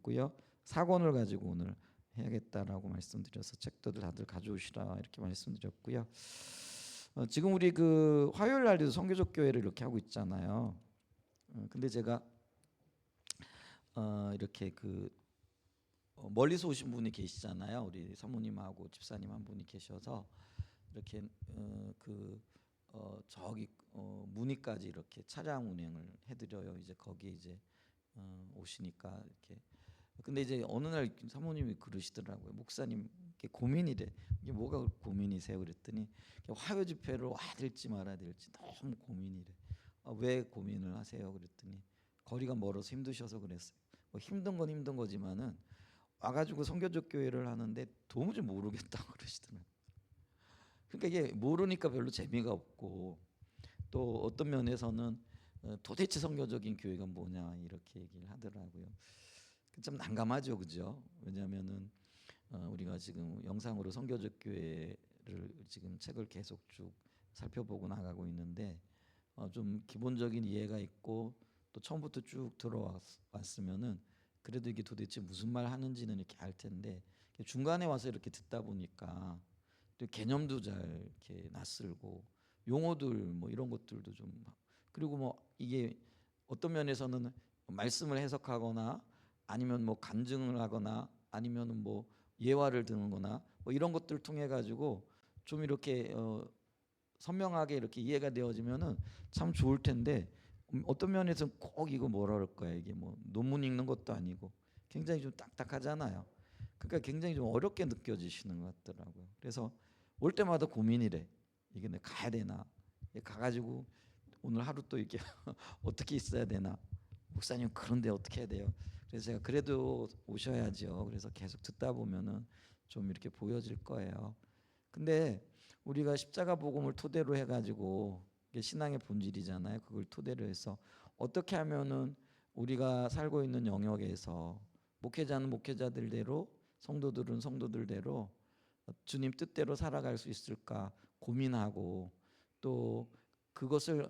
드렸고요. 사권을 가지고 오늘 해야겠다라고 말씀드려서 책도 다들 가져오시라 이렇게 말씀드렸고요. 지금 우리 그 화요일 날에도 선교적 교회를 이렇게 하고 있잖아요. 근데 제가 이렇게 그 멀리서 오신 분이 계시잖아요. 우리 사모님하고 집사님 한 분이 계셔서 이렇게 저기 문의까지 이렇게 차량 운행을 해드려요. 이제 거기 이제 오시니까 이렇게. 근데 이제 어느 날 사모님이 그러시더라고요. 목사님 이게 고민이래. 이게 뭐가 고민이세요? 그랬더니 화요 집회를 와야 될지 말아야 될지 너무 고민이래. 왜 고민을 하세요? 그랬더니 거리가 멀어서 힘드셔서 그랬어요. 뭐 힘든 건 힘든 거지만은 와가지고 선교적 교회를 하는데 도무지 모르겠다고 그러시더라고요. 그러니까 이게 모르니까 별로 재미가 없고 또 어떤 면에서는 도대체 선교적인 교회가 뭐냐 이렇게 얘기를 하더라고요. 좀 난감하죠, 그죠? 왜냐하면은 우리가 지금 영상으로 선교적 교회를 지금 책을 계속 쭉 살펴보고 나가고 있는데 좀 기본적인 이해가 있고 또 처음부터 쭉 들어왔으면은 그래도 이게 도대체 무슨 말 하는지는 이렇게 알 텐데 중간에 와서 이렇게 듣다 보니까 또 개념도 잘 이렇게 낯설고 용어들 뭐 이런 것들도 좀 그리고 뭐 이게 어떤 면에서는 말씀을 해석하거나 아니면 뭐 간증을 하거나 아니면 뭐 예화를 드는거나 뭐 이런 것들을 통해 가지고 좀 이렇게 선명하게 이렇게 이해가 되어지면은 참 좋을 텐데 어떤 면에서는 꼭 이거 뭐라 그럴까요? 이게 뭐 논문 읽는 것도 아니고 굉장히 좀 딱딱하잖아요. 그러니까 굉장히 좀 어렵게 느껴지시는 것 같더라고요. 그래서 올 때마다 고민이래. 이게 내가 가야 되나? 가가지고 오늘 하루 또 이렇게 어떻게 있어야 되나? 목사님 그런데 어떻게 해야 돼요? 그래서 제가 그래도 오셔야죠. 그래서 계속 듣다 보면은 좀 이렇게 보여질 거예요. 근데 우리가 십자가 복음을 토대로 해가지고 이게 신앙의 본질이잖아요. 그걸 토대로 해서 어떻게 하면은 우리가 살고 있는 영역에서 목회자는 목회자들대로 성도들은 성도들대로 주님 뜻대로 살아갈 수 있을까 고민하고 또 그것을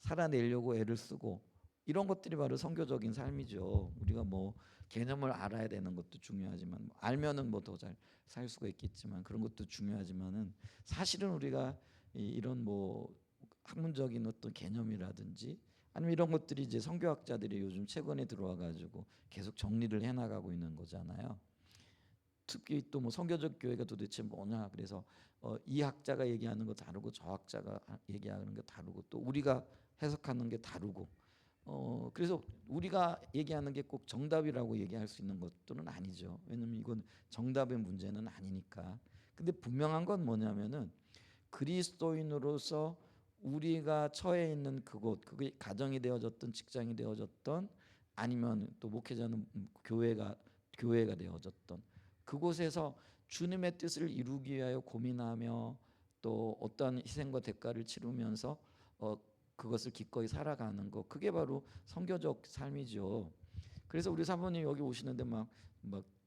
살아내려고 애를 쓰고 이런 것들이 바로 선교적인 삶이죠. 우리가 뭐 개념을 알아야 되는 것도 중요하지만 알면은 뭐 더 잘 살 수가 있겠지만 그런 것도 중요하지만은 사실은 우리가 이런 뭐 학문적인 어떤 개념이라든지 아니면 이런 것들이 이제 선교학자들이 요즘 최근에 들어와 가지고 계속 정리를 해 나가고 있는 거잖아요. 특히 또 뭐 선교적 교회가 도대체 뭐냐 그래서 이 학자가 얘기하는 거 다르고 저 학자가 얘기하는 게 다르고 또 우리가 해석하는 게 다르고 그래서 우리가 얘기하는 게 꼭 정답이라고 얘기할 수 있는 것들은 아니죠. 왜냐면 이건 정답의 문제는 아니니까. 근데 분명한 건 뭐냐면은 그리스도인으로서 우리가 처해 있는 그곳, 그게 가정이 되어졌던 직장이 되어졌던 아니면 또 목회자는 교회가 되어졌던 그곳에서 주님의 뜻을 이루기 위하여 고민하며 또 어떠한 희생과 대가를 치르면서 그것을 기꺼이 살아가는 것 그게 바로 선교적 삶이죠. 그래서 우리 사모님 여기 오시는데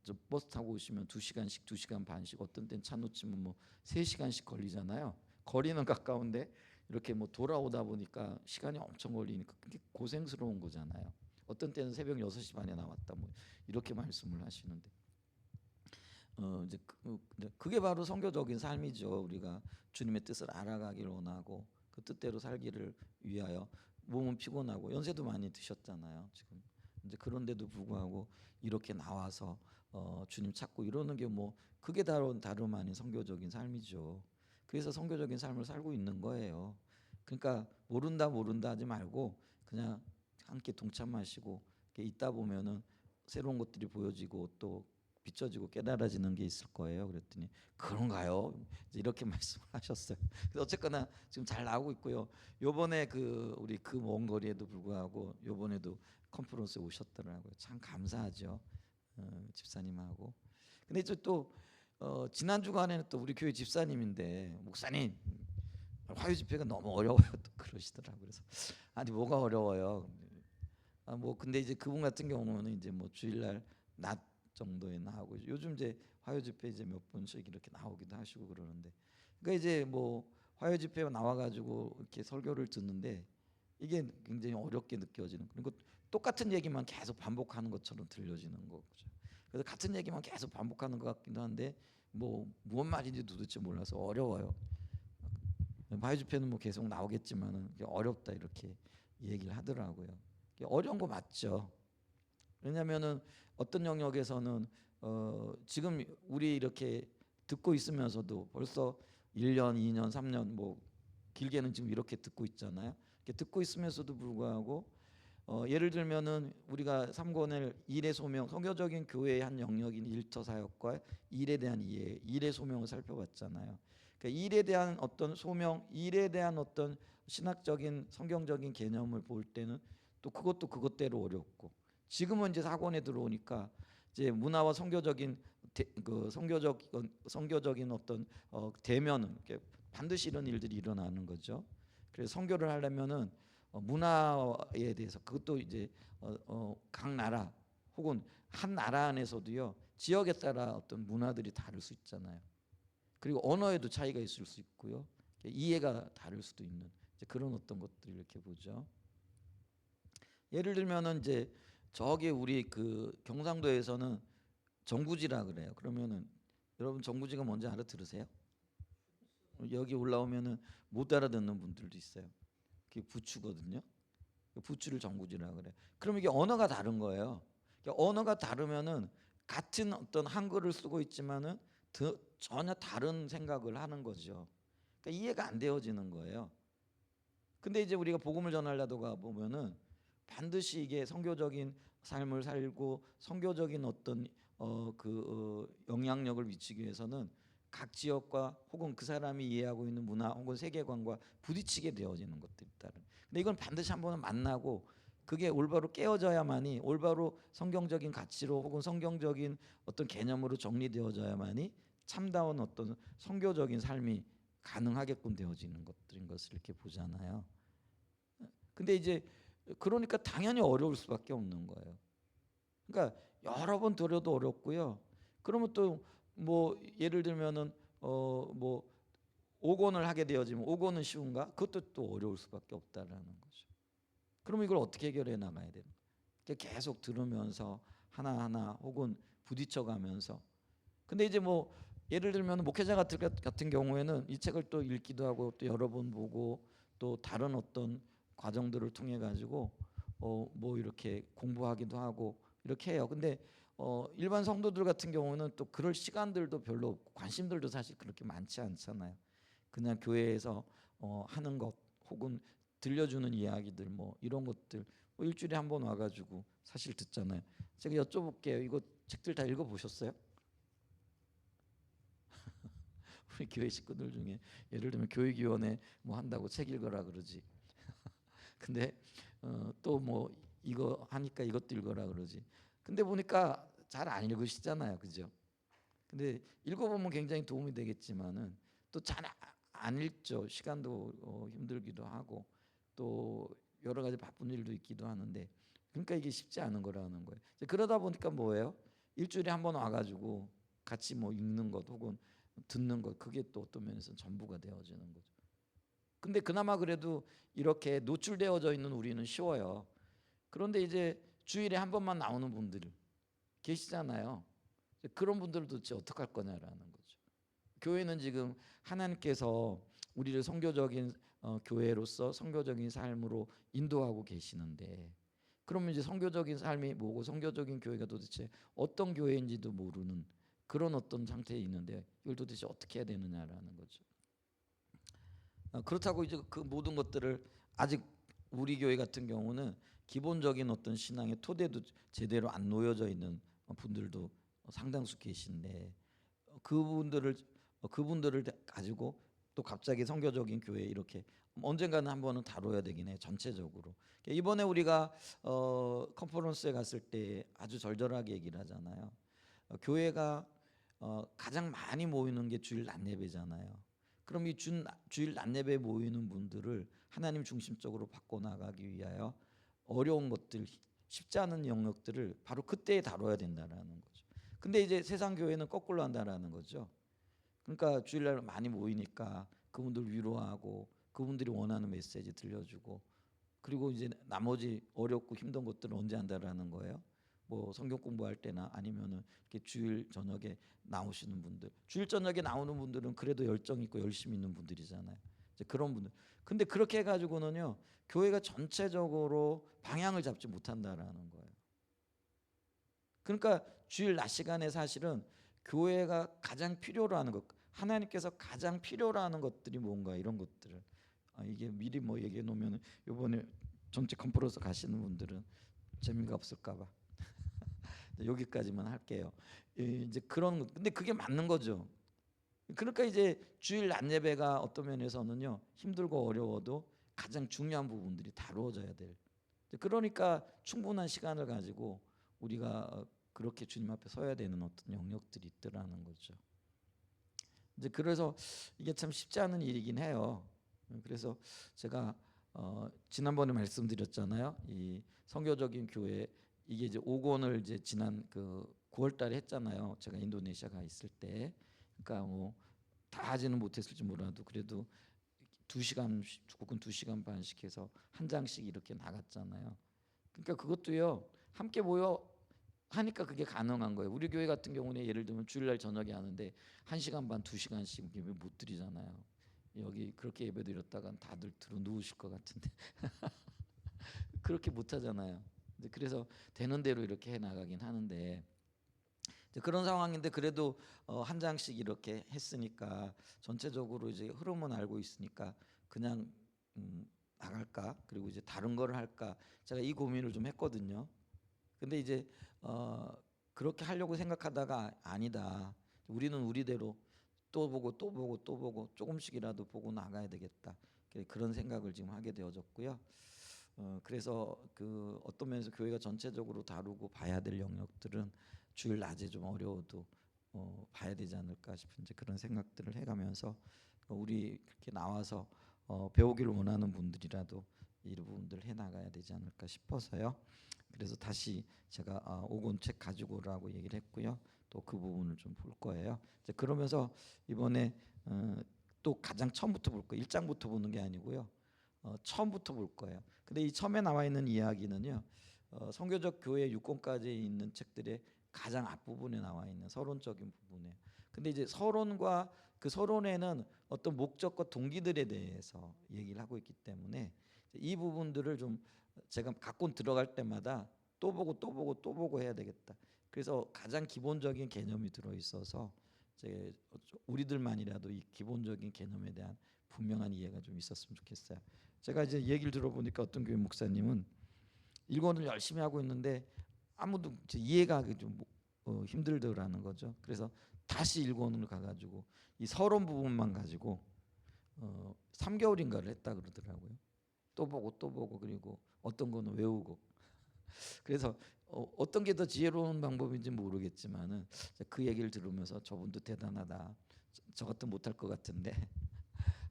저 버스 타고 오시면 2시간씩 2시간 반씩 어떤 때는 차 놓치면 뭐 3시간씩 걸리잖아요. 거리는 가까운데 이렇게 뭐 돌아오다 보니까 시간이 엄청 걸리니까 그게 고생스러운 거잖아요. 어떤 때는 새벽 6시 반에 나왔다 뭐 이렇게 말씀을 하시는데 이제 그게 바로 선교적인 삶이죠. 우리가 주님의 뜻을 알아가기를 원하고 그 뜻대로 살기를 위하여 몸은 피곤하고 연세도 많이 드셨잖아요. 지금 이제 그런데도 불구하고 이렇게 나와서 주님 찾고 이러는 게 뭐 그게 다름 아닌 선교적인 삶이죠. 그래서 선교적인 삶을 살고 있는 거예요. 그러니까 모른다 하지 말고 그냥 함께 동참하시고 이렇게 있다 보면은 새로운 것들이 보여지고 또 비춰지고 깨달아지는 게 있을 거예요. 그랬더니 그런가요? 이렇게 말씀을 하셨어요. 그래서 어쨌거나 지금 잘 나오고 있고요. 요번에 우리 그 먼 거리에도 불구하고 요번에도 컨퍼런스에 오셨더라고요. 참 감사하죠. 집사님하고. 근데 이제 또 지난 주간에는 또 우리 교회 집사님인데 목사님 화요 집회가 너무 어려워요. 또 그러시더라고요. 그래서 아니 뭐가 어려워요? 뭐 근데 이제 그분 같은 경우는 이제 뭐 주일날 낮 정도에 나오고 요즘 이제 화요 집회 이제 몇 번씩 이렇게 나오기도 하시고 그러는데 그러니까 이제 뭐 화요 집회 나와 가지고 이렇게 설교를 듣는데 이게 굉장히 어렵게 느껴지는 그리고 똑같은 얘기만 계속 반복하는 것처럼 들려지는 거죠. 그래서 같은 얘기만 계속 반복하는 것 같기도 한데 뭐 무슨 말인지 도대체 몰라서 어려워요. 바이주페는 뭐 계속 나오겠지만은 어렵다 이렇게 얘기를 하더라고요. 어려운 거 맞죠. 왜냐하면은 어떤 영역에서는 지금 우리 이렇게 듣고 있으면서도 벌써 1년, 2년, 3년 뭐 길게는 지금 이렇게 듣고 있잖아요. 이렇게 듣고 있으면서도 불구하고 예를 들면은 우리가 삼권의 일의 소명, 성교적인 교회의 한 영역인 일터 사역과 일에 대한 이해, 일의 소명을 살펴봤잖아요. 그러니까 일에 대한 어떤 소명, 일에 대한 어떤 신학적인 성경적인 개념을 볼 때는 또 그것도 그것대로 어렵고, 지금은 이제 사권에 들어오니까 이제 문화와 그 성교적인 어떤 대면은 반드시 이런 일들이 일어나는 거죠. 그래서 선교를 하려면은 문화에 대해서, 그것도 이제 각 나라 혹은 한 나라 안에서도요, 지역에 따라 어떤 문화들이 다를 수 있잖아요. 그리고 언어에도 차이가 있을 수 있고요, 이해가 다를 수도 있는 이제 그런 어떤 것들을 이렇게 보죠. 예를 들면은 이제 저기 우리 그 경상도에서는 정구지라 그래요. 그러면은 여러분 정구지가 뭔지 알아들으세요? 여기 올라오면은 못 알아듣는 분들도 있어요. 그게 부추거든요. 부추를 정구지라 그래. 그럼 이게 언어가 다른 거예요. 그러니까 언어가 다르면은 같은 어떤 한글을 쓰고 있지만은 전혀 다른 생각을 하는 거죠. 그러니까 이해가 안 되어지는 거예요. 근데 이제 우리가 복음을 전하려다가 보면은 반드시 이게 선교적인 삶을 살고 선교적인 어떤 영향력을 미치기 위해서는 각 지역과 혹은 그 사람이 이해하고 있는 문화 혹은 세계관과 부딪히게 되어지는 것들이 따른. 근데 이건 반드시 한 번은 만나고 그게 올바로 깨어져야만이, 올바로 성경적인 가치로 혹은 성경적인 어떤 개념으로 정리되어져야만이 참다운 어떤 선교적인 삶이 가능하게끔 되어지는 것들인 것을 이렇게 보잖아요. 근데 이제 그러니까 당연히 어려울 수밖에 없는 거예요. 그러니까 여러 번 들어도 어렵고요. 그러면 또 뭐 예를 들면은 뭐 5권을 하게 되어지면 5권은 쉬운가? 그것도 또 어려울 수밖에 없다라는 거죠. 그럼 이걸 어떻게 해결해 나가야 되는 거예요? 계속 들으면서 하나하나 혹은 부딪혀가면서. 근데 이제 뭐 예를 들면 목회자 같은 경우에는 이 책을 또 읽기도 하고 또 여러 번 보고 또 다른 어떤 과정들을 통해 가지고 뭐 이렇게 공부하기도 하고 이렇게 해요. 근데 일반 성도들 같은 경우는 또 그럴 시간들도 별로 없고 관심들도 사실 그렇게 많지 않잖아요. 그냥 교회에서 하는 것 혹은 들려주는 이야기들 뭐 이런 것들 뭐 일주일에 한 번 와가지고 사실 듣잖아요. 제가 여쭤볼게요. 이거 책들 다 읽어보셨어요? 우리 교회 식구들 중에 예를 들면 교육위원회 뭐 한다고 책 읽어라 그러지. 근데 또 뭐 이거 하니까 이것도 읽어라 그러지. 근데 보니까 잘 안 읽으시잖아요, 그죠? 근데 읽어보면 굉장히 도움이 되겠지만은 또 잘 안 읽죠. 시간도 힘들기도 하고 또 여러 가지 바쁜 일도 있기도 하는데, 그러니까 이게 쉽지 않은 거라는 거예요. 그러다 보니까 뭐예요? 일주일에 한 번 와가지고 같이 뭐 읽는 것 혹은 듣는 것, 그게 또 어떤 면에서 전부가 되어지는 거죠. 근데 그나마 그래도 이렇게 노출되어져 있는 우리는 쉬워요. 그런데 이제 주일에 한 번만 나오는 분들 계시잖아요. 그런 분들은 도대체 어떻게 할 거냐라는 거죠. 교회는 지금 하나님께서 우리를 선교적인 교회로서 선교적인 삶으로 인도하고 계시는데, 그러면 이제 선교적인 삶이 뭐고 선교적인 교회가 도대체 어떤 교회인지도 모르는 그런 어떤 상태에 있는데 이걸 도대체 어떻게 해야 되느냐라는 거죠. 그렇다고 이제 그 모든 것들을 아직 우리 교회 같은 경우는 기본적인 어떤 신앙의 토대도 제대로 안 놓여져 있는 분들도 상당수 계신데, 그분들을 가지고 또 갑자기 선교적인 교회 이렇게 언젠가는 한 번은 다뤄야 되긴 해 전체적으로. 이번에 우리가 컨퍼런스에 갔을 때 아주 절절하게 얘기를 하잖아요. 교회가 가장 많이 모이는 게 주일 낮 예배잖아요. 그럼 이 주일 낮 예배 모이는 분들을 하나님 중심적으로 바꿔 나가기 위하여 어려운 것들, 쉽지 않은 영역들을 바로 그때 다뤄야 된다라는 거죠. 근데 이제 세상 교회는 거꾸로 한다라는 거죠. 그러니까 주일날 많이 모이니까 그분들 위로하고 그분들이 원하는 메시지 들려주고 그리고 이제 나머지 어렵고 힘든 것들은 언제 한다라는 거예요. 뭐 성경 공부할 때나 아니면은 이렇게 주일 저녁에 나오시는 분들, 주일 저녁에 나오는 분들은 그래도 열정 있고 열심히 있는 분들이잖아요. 이제 그런 분들. 근데 그렇게 해가지고는요, 교회가 전체적으로 방향을 잡지 못한다라는 거예요. 그러니까 주일 낮 시간에 사실은 교회가 가장 필요로 하는 것, 하나님께서 가장 필요로 하는 것들이 뭔가 이런 것들을 이게 미리 뭐 얘기해 놓으면 이번에 전체 컨퍼런스 가시는 분들은 재미가 없을까봐 여기까지만 할게요. 이제 그런 것, 근데 그게 맞는 거죠. 그러니까 이제 주일 낮 예배가 어떤 면에서는요, 힘들고 어려워도 가장 중요한 부분들이 다루어져야 될. 그러니까 충분한 시간을 가지고 우리가 그렇게 주님 앞에 서야 되는 어떤 영역들이 있더라는 거죠. 이제 그래서 이게 참 쉽지 않은 일이긴 해요. 그래서 제가 지난번에 말씀드렸잖아요. 이 선교적인 교회, 이게 이제 5권을 이제 지난 그 9월달에 했잖아요. 제가 인도네시아 가 있을 때. 그러니까 뭐 다 하지는 못했을지 몰라도 그래도 2시간 축구권 2시간 반씩 해서 한 장씩 이렇게 나갔잖아요. 그러니까 그것도요, 함께 모여 하니까 그게 가능한 거예요. 우리 교회 같은 경우는 예를 들면 주일날 저녁에 하는데 1시간 반 2시간씩 예배 못 드리잖아요. 여기 그렇게 예배 드렸다간 다들 들어 누우실 것 같은데 그렇게 못 하잖아요. 그래서 되는 대로 이렇게 해 나가긴 하는데, 그런 상황인데 그래도 한 장씩 이렇게 했으니까 전체적으로 이제 흐름은 알고 있으니까 그냥 나갈까, 그리고 이제 다른 걸 할까, 제가 이 고민을 좀 했거든요. 근데 이제 그렇게 하려고 생각하다가 아니다, 우리는 우리대로 또 보고 또 보고 또 보고 조금씩이라도 보고 나가야 되겠다, 그런 생각을 지금 하게 되어졌고요. 그래서 그 어떤 면에서 교회가 전체적으로 다루고 봐야 될 영역들은 주일 낮에 좀 어려워도 봐야 되지 않을까 싶은 이제 그런 생각들을 해가면서 우리 그렇게 나와서 배우기를 원하는 분들이라도 이 부분들 해 나가야 되지 않을까 싶어서요. 그래서 다시 제가 5권 책 가지고 오라고 얘기를 했고요. 또 그 부분을 좀 볼 거예요. 이제 그러면서 이번에 또 가장 처음부터 볼 거예요. 1장부터 보는 게 아니고요. 처음부터 볼 거예요. 근데 이 처음에 나와 있는 이야기는요, 선교적 교회 6권까지 있는 책들의 가장 앞부분에 나와 있는 서론적인 부분이에요. 근데 이제 서론과 그 서론에는 어떤 목적과 동기들에 대해서 얘기를 하고 있기 때문에 이 부분들을 좀 제가 갖고 들어갈 때마다 또 보고 또 보고 또 보고 해야 되겠다. 그래서 가장 기본적인 개념이 들어 있어서 이제 우리들만이라도 이 기본적인 개념에 대한 분명한 이해가 좀 있었으면 좋겠어요. 제가 이제 얘기를 들어보니까 어떤 교회 목사님은 일권을 열심히 하고 있는데 아무도 이해가 하기 좀 힘들더라는 거죠. 그래서 다시 일권으로 가가지고 이 서론 부분만 가지고 3개월인가를 했다 그러더라고요. 또 보고 또 보고, 그리고 어떤 거는 외우고. 그래서 어떤 게 더 지혜로운 방법인지 모르겠지만은 그 얘기를 들으면서 저분도 대단하다. 저 같은 못할 것 같은데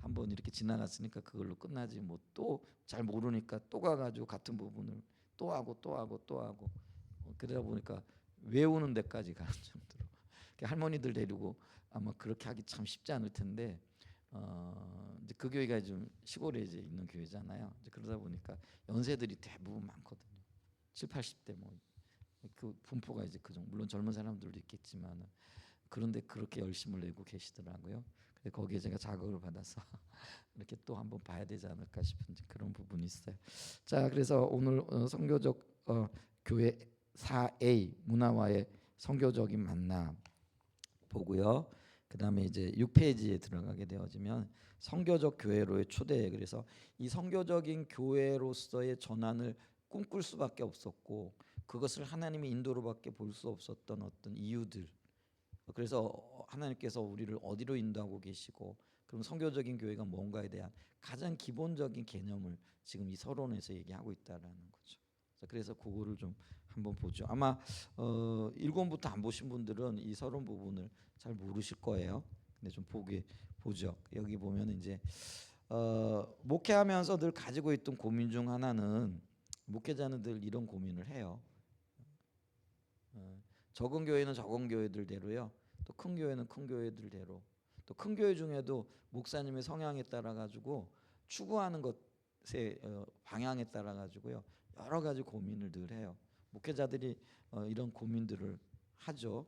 한번 이렇게 지나갔으니까 그걸로 끝나지 뭐 또 잘 모르니까 또 가가지고 같은 부분을 또 하고 또 하고 또 하고, 그러다 보니까 외우는 데까지 가는 정도로. 할머니들 데리고 아마 그렇게 하기 참 쉽지 않을 텐데 이제 그 교회가 좀 시골에 이제 있는 교회잖아요. 이제 그러다 보니까 연세들이 대부분 많거든요. 7, 80대 뭐 그 분포가 이제 그 정도. 물론 젊은 사람들도 있겠지만 그런데 그렇게 열심을 내고 계시더라고요. 거기에 제가 자극을 받아서 이렇게 또 한번 봐야 되지 않을까 싶은 그런 부분이 있어요. 자, 그래서 오늘 선교적 교회 4A 문화와의 선교적인 만남 보고요. 그다음에 이제 6페이지에 들어가게 되어지면 선교적 교회로의 초대. 그래서 이 선교적인 교회로서의 전환을 꿈꿀 수밖에 없었고 그것을 하나님의 인도로밖에 볼 수 없었던 어떤 이유들. 그래서 하나님께서 우리를 어디로 인도하고 계시고 그럼 선교적인 교회가 뭔가에 대한 가장 기본적인 개념을 지금 이 서론에서 얘기하고 있다라는 거죠. 그래서 그거를 좀 한번 보죠. 아마 1권부터 안 보신 분들은 이 서론 부분을 잘 모르실 거예요. 근데 좀 보죠. 여기 보면 이제 목회하면서 늘 가지고 있던 고민 중 하나는, 목회자는 늘 이런 고민을 해요. 적은 교회는 적은 교회들대로요. 또 큰 교회는 큰 교회들대로. 또 큰 교회 중에도 목사님의 성향에 따라 가지고 추구하는 것 방향에 따라 가지고요 여러 가지 고민을 늘 해요. 목회자들이 이런 고민들을 하죠.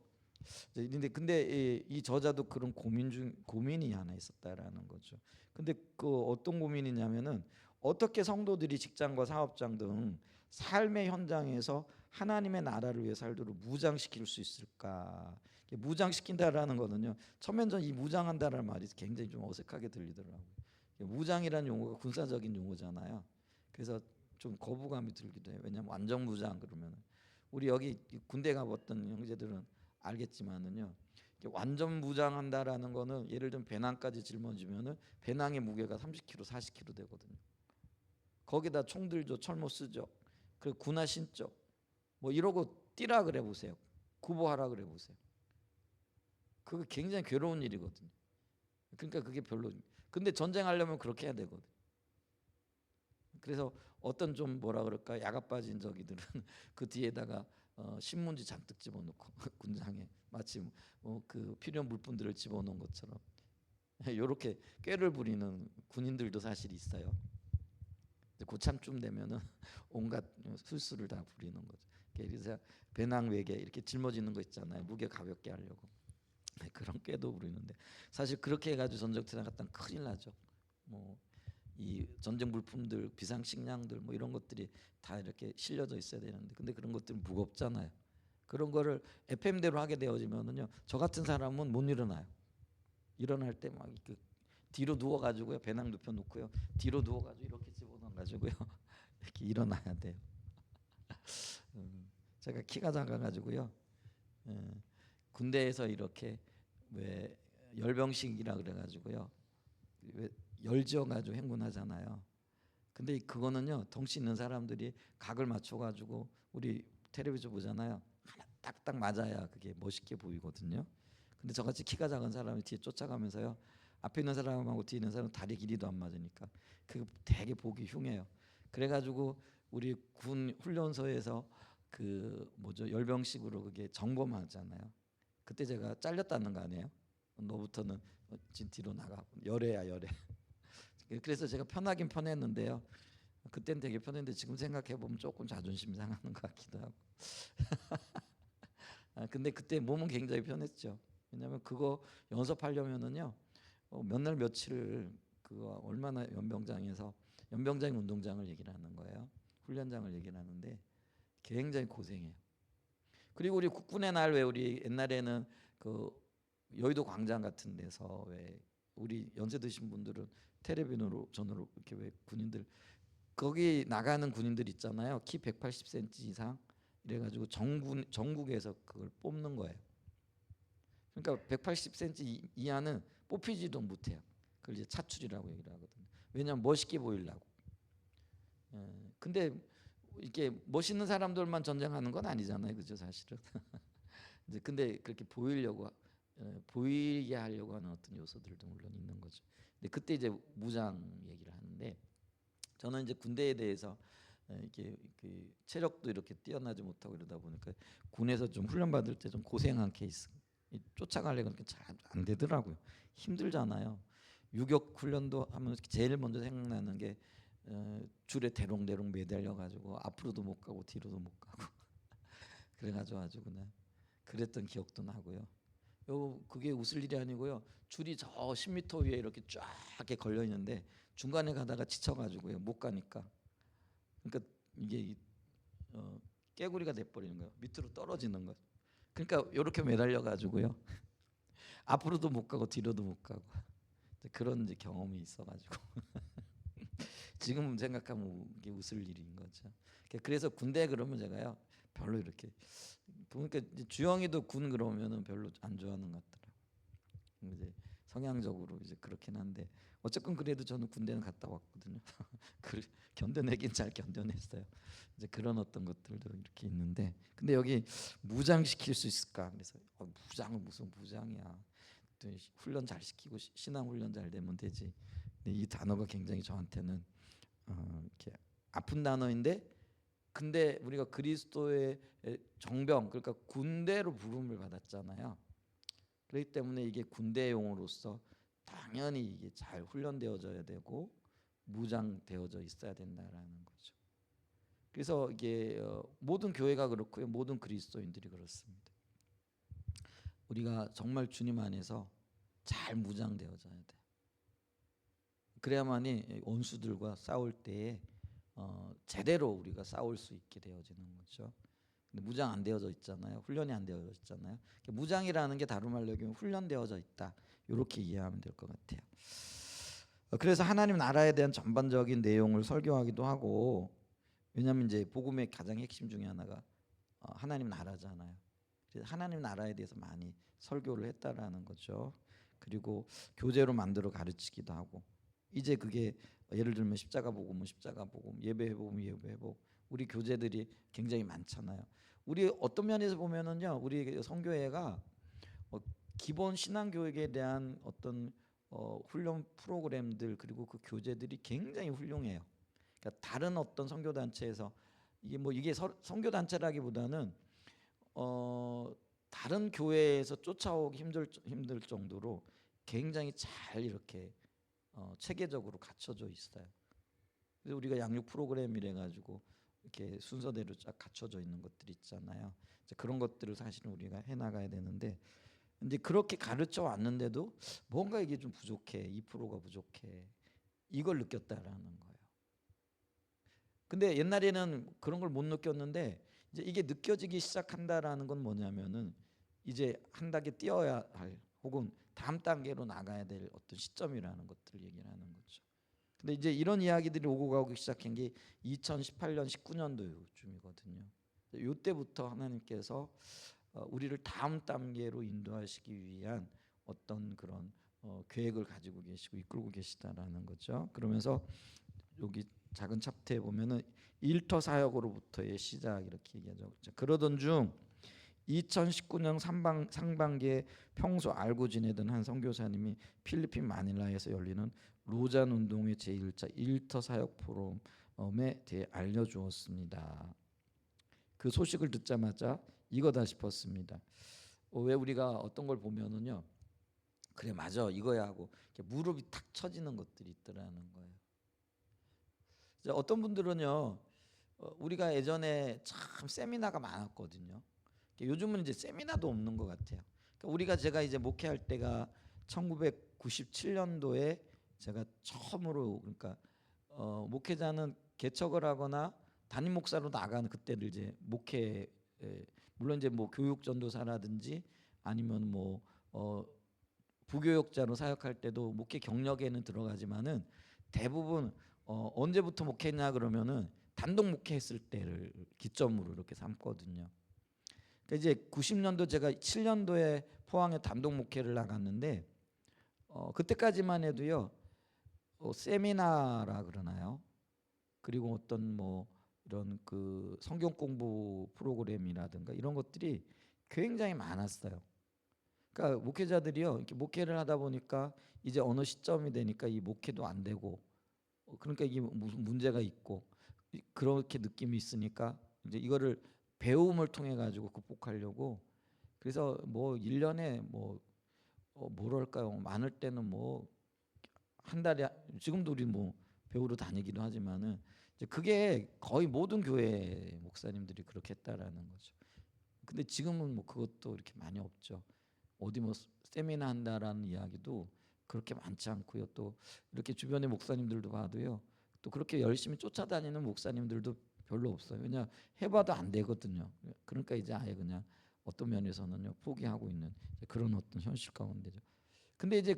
근데 이 저자도 그런 고민이 하나 있었다라는 거죠. 근데 그 어떤 고민이냐면은 어떻게 성도들이 직장과 사업장 등 삶의 현장에서 하나님의 나라를 위해 살도록 무장시킬 수 있을까? 무장시킨다라는 거는요. 처음엔 전 이 무장한다라는 말이 굉장히 좀 어색하게 들리더라고요. 무장이라는 용어가 군사적인 용어잖아요. 그래서 좀 거부감이 들기도 해요. 왜냐하면 완전 무장 그러면 우리 여기 군대 가봤던 형제들은 알겠지만은요. 완전 무장한다라는 거는 예를 들면 배낭까지 짊어지면은 배낭의 무게가 30kg, 40kg 되거든요. 거기다 총 들죠, 철모 쓰죠. 그리고 군화 신죠. 뭐 이러고 뛰라 그래 보세요. 구보하라 그래 보세요. 그거 굉장히 괴로운 일이거든요. 그러니까 그게 별로. 근데 전쟁하려면 그렇게 해야 되거든. 그래서 어떤 좀 뭐라 그럴까 야가 빠진 저기들은 그 뒤에다가 신문지 잔뜩 집어넣고 군장에 마치 그 필요한 물품들을 집어넣은 것처럼 이렇게 꾀를 부리는 군인들도 사실 있어요. 고참쯤 되면은 온갖 술수를 다 부리는 거죠. 그래서 배낭 외에 이렇게 짊어지는 거 있잖아요. 무게 가볍게 하려고 그런 꾀도 부리는데 사실 그렇게 해가지고 전쟁터에 나갔다면 큰일 나죠. 뭐 이 전쟁 물품들, 비상식량들 뭐 이런 것들이 다 이렇게 실려져 있어야 되는데 근데 그런 것들은 무겁잖아요. 그런 거를 FM대로 하게 되어지면은요. 저 같은 사람은 못 일어나요. 일어날 때 막 그 뒤로 누워 가지고요. 배낭 눕혀 놓고요. 뒤로 누워 가지고 이렇게 집어넣어 가지고요. 이렇게 일어나야 돼요. 제가 키가 작아 가지고요. 군대에서 이렇게 왜 열병식이라 그래 가지고요. 왜 열지어 가지고 행군하잖아요. 근데 그거는요 덩치 있는 사람들이 각을 맞춰 가지고 우리 텔레비전 보잖아요. 하나 딱딱 맞아야 그게 멋있게 보이거든요. 근데 저같이 키가 작은 사람이 뒤에 쫓아가면서요 앞에 있는 사람하고 뒤에 있는 사람은 다리 길이도 안 맞으니까 그거 되게 보기 흉해요. 그래가지고 우리 군 훈련소에서 그 뭐죠 열병식으로 그게 정범하잖아요. 그때 제가 잘렸다는 거 아니에요? 너부터는 진 뒤로 나가 열애야 열애. 그래서 제가 편하긴 편했는데요. 그때는 되게 편했는데 지금 생각해 보면 조금 자존심 상하는 것 같기도 하고. 근데 그때 몸은 굉장히 편했죠. 왜냐하면 그거 연습하려면은요 몇 날 며칠을 그거 얼마나 연병장이 운동장을 얘기를 하는 거예요. 훈련장을 얘기를 하는데 굉장히 고생해요. 그리고 우리 국군의 날 왜 우리 옛날에는 그 여의도 광장 같은 데서 왜 우리 연세 드신 분들은 텔레비전으로 전으로 이렇게 왜 군인들 거기 나가는 군인들 있잖아요. 키 180cm 이상 이래가지고 전국에서 그걸 뽑는 거예요. 그러니까 180cm 이하는 뽑히지도 못해요. 그걸 이제 차출이라고 얘기를 하거든요. 왜냐하면 멋있게 보이려고. 근데 이렇게 멋있는 사람들만 전쟁하는 건 아니잖아요, 그죠 사실은. 이제 근데 그렇게 보이게 하려고 하는 어떤 요소들도 물론 있는 거죠. 근데 그때 이제 무장 얘기를 하는데 저는 이제 군대에 대해서 이렇게 그 체력도 이렇게 뛰어나지 못하고 이러다 보니까 군에서 좀 훈련 받을 때 좀 고생한 케이스. 쫓아가려고 하니까 잘 안 되더라고요. 힘들잖아요. 유격 훈련도 하면 제일 먼저 생각나는 게 줄에 대롱대롱 매달려 가지고 앞으로도 못 가고 뒤로도 못 가고 그래가지고 아주 그냥 그랬던 기억도 나고요. 그게 웃을 일이 아니고요. 줄이 저 10m 위에 이렇게 쫙 이렇게 걸려 있는데 중간에 가다가 지쳐가지고요 못 가니까 그러니까 이게 깨구리가 돼버리는 거예요. 밑으로 떨어지는 거예요. 그러니까 이렇게 매달려 가지고요 앞으로도 못 가고 뒤로도 못 가고 그런 이제 경험이 있어가지고 지금 생각하면 이게 웃을 일인 거죠. 그래서 군대 그러면 제가요 별로 이렇게 보니까 이제 주영이도 군 그러면은 별로 안 좋아하는 것 같더라고요. 이제 성향적으로 이제 그렇긴 한데 어쨌건 그래도 저는 군대는 갔다 왔거든요. 그 견뎌내긴 잘 견뎌냈어요. 이제 그런 어떤 것들도 이렇게 있는데 근데 여기 무장시킬 수 있을까? 그래서 무장은 무슨 무장이야. 훈련 잘 시키고 신앙 훈련 잘 되면 되지. 근데 이 단어가 굉장히 저한테는 이렇게 아픈 단어인데 근데 우리가 그리스도의 정병 그러니까 군대로 부름을 받았잖아요. 그렇기 때문에 이게 군대용으로서 당연히 이게 잘 훈련되어져야 되고 무장되어져 있어야 된다라는 거죠. 그래서 이게 모든 교회가 그렇고요, 모든 그리스도인들이 그렇습니다. 우리가 정말 주님 안에서 잘 무장되어져야 돼. 그래야만이 원수들과 싸울 때에 제대로 우리가 싸울 수 있게 되어지는 거죠. 근데 무장 안 되어져 있잖아요. 훈련이 안 되어져 있잖아요. 무장이라는 게 다른 말로 얘기하면 훈련되어져 있다. 이렇게 이해하면 될 것 같아요. 그래서 하나님 나라에 대한 전반적인 내용을 설교하기도 하고, 왜냐하면 이제 복음의 가장 핵심 중에 하나가 하나님 나라잖아요. 그래서 하나님 나라에 대해서 많이 설교를 했다라는 거죠. 그리고 교재로 만들어 가르치기도 하고, 이제 그게 예를 들면 십자가 복음은 십자가 복음, 예배 복음 예배 복음, 우리 교재들이 굉장히 많잖아요. 우리 어떤 면에서 보면은요, 우리 선교회가 기본 신앙 교육에 대한 어떤 훈련 프로그램들, 그리고 그 교재들이 굉장히 훌륭해요. 그러니까 다른 어떤 선교 단체에서 이게 선교 단체라기보다는 다른 교회에서 쫓아오기 힘들 정도로 굉장히 잘 이렇게 체계적으로 갖춰져 있어요. 그래서 우리가 양육 프로그램 이래 가지고 이렇게 순서대로 쫙 갖춰져 있는 것들이 있잖아요. 이제 그런 것들을 사실은 우리가 해 나가야 되는데, 이제 그렇게 가르쳐 왔는데도 뭔가 이게 좀 부족해, 2%가 부족해, 이걸 느꼈다라는 거예요. 근데 옛날에는 그런 걸 못 느꼈는데, 이제 이게 느껴지기 시작한다라는 건 뭐냐면은 이제 한 단계 뛰어야 할, 혹은 다음 단계로 나가야 될 어떤 시점이라는 것들을 얘기를 하는 거죠. 근데 이제 이런 이야기들이 오고 가고 시작한 게 2018년 19년도쯤이거든요. 이때부터 하나님께서 우리를 다음 단계로 인도하시기 위한 어떤 그런 계획을 가지고 계시고 이끌고 계시다라는 거죠. 그러면서 여기 작은 챕터에 보면은 일터 사역으로부터의 시작 이렇게 얘기하죠. 그러던 중 2019년 상반기에 평소 알고 지내던 한 선교사님이 필리핀 마닐라에서 열리는 로잔 운동의 제1차 일터 사역 포럼에 대해 알려주었습니다. 그 소식을 듣자마자 이거다 싶었습니다. 왜 우리가 어떤 걸 보면은요, 그래 맞아 이거야 하고 무릎이 탁 쳐지는 것들이 있더라는 거예요. 어떤 분들은요, 우리가 예전에 참 세미나가 많았거든요. 요즘은 이제 세미나도 없는 것 같아요. 그러니까 제가 이제 목회할 때가 1997년도에 제가 처음으로, 그러니까 목회자는 개척을 하거나 담임 목사로 나가는 그때를 이제 목회, 물론 이제 뭐 교육 전도사라든지 아니면 뭐 부교육자로 사역할 때도 목회 경력에는 들어가지만은 대부분 언제부터 목회했냐 그러면은 단독 목회했을 때를 기점으로 이렇게 삼거든요. 그러니까 이제 90년도 제가 7년도에 포항에 단독 목회를 나갔는데 그때까지만 해도요, 세미나라 그러나요? 그리고 어떤 뭐 이런 그 성경 공부 프로그램이라든가 이런 것들이 굉장히 많았어요. 그러니까 목회자들이요, 이렇게 목회를 하다 보니까 이제 어느 시점이 되니까 이 목회도 안 되고, 그러니까 이게 무슨 문제가 있고 그렇게 느낌이 있으니까 이제 이거를 배움을 통해 가지고 극복하려고, 그래서 뭐 1년에 뭐 뭐랄까요, 많을 때는 뭐 한 달에, 지금도 우리 뭐 배우러 다니기도 하지만은 이제 그게 거의 모든 교회 목사님들이 그렇게 했다라는 거죠. 근데 지금은 뭐 그것도 이렇게 많이 없죠. 어디 뭐 세미나 한다라는 이야기도 그렇게 많지 않고요. 또 이렇게 주변의 목사님들도 봐도요, 또 그렇게 열심히 쫓아다니는 목사님들도 별로 없어요. 왜냐 해봐도 안 되거든요. 그러니까 이제 아예 그냥 어떤 면에서는요 포기하고 있는 그런 어떤 현실 가운데죠. 근데 이제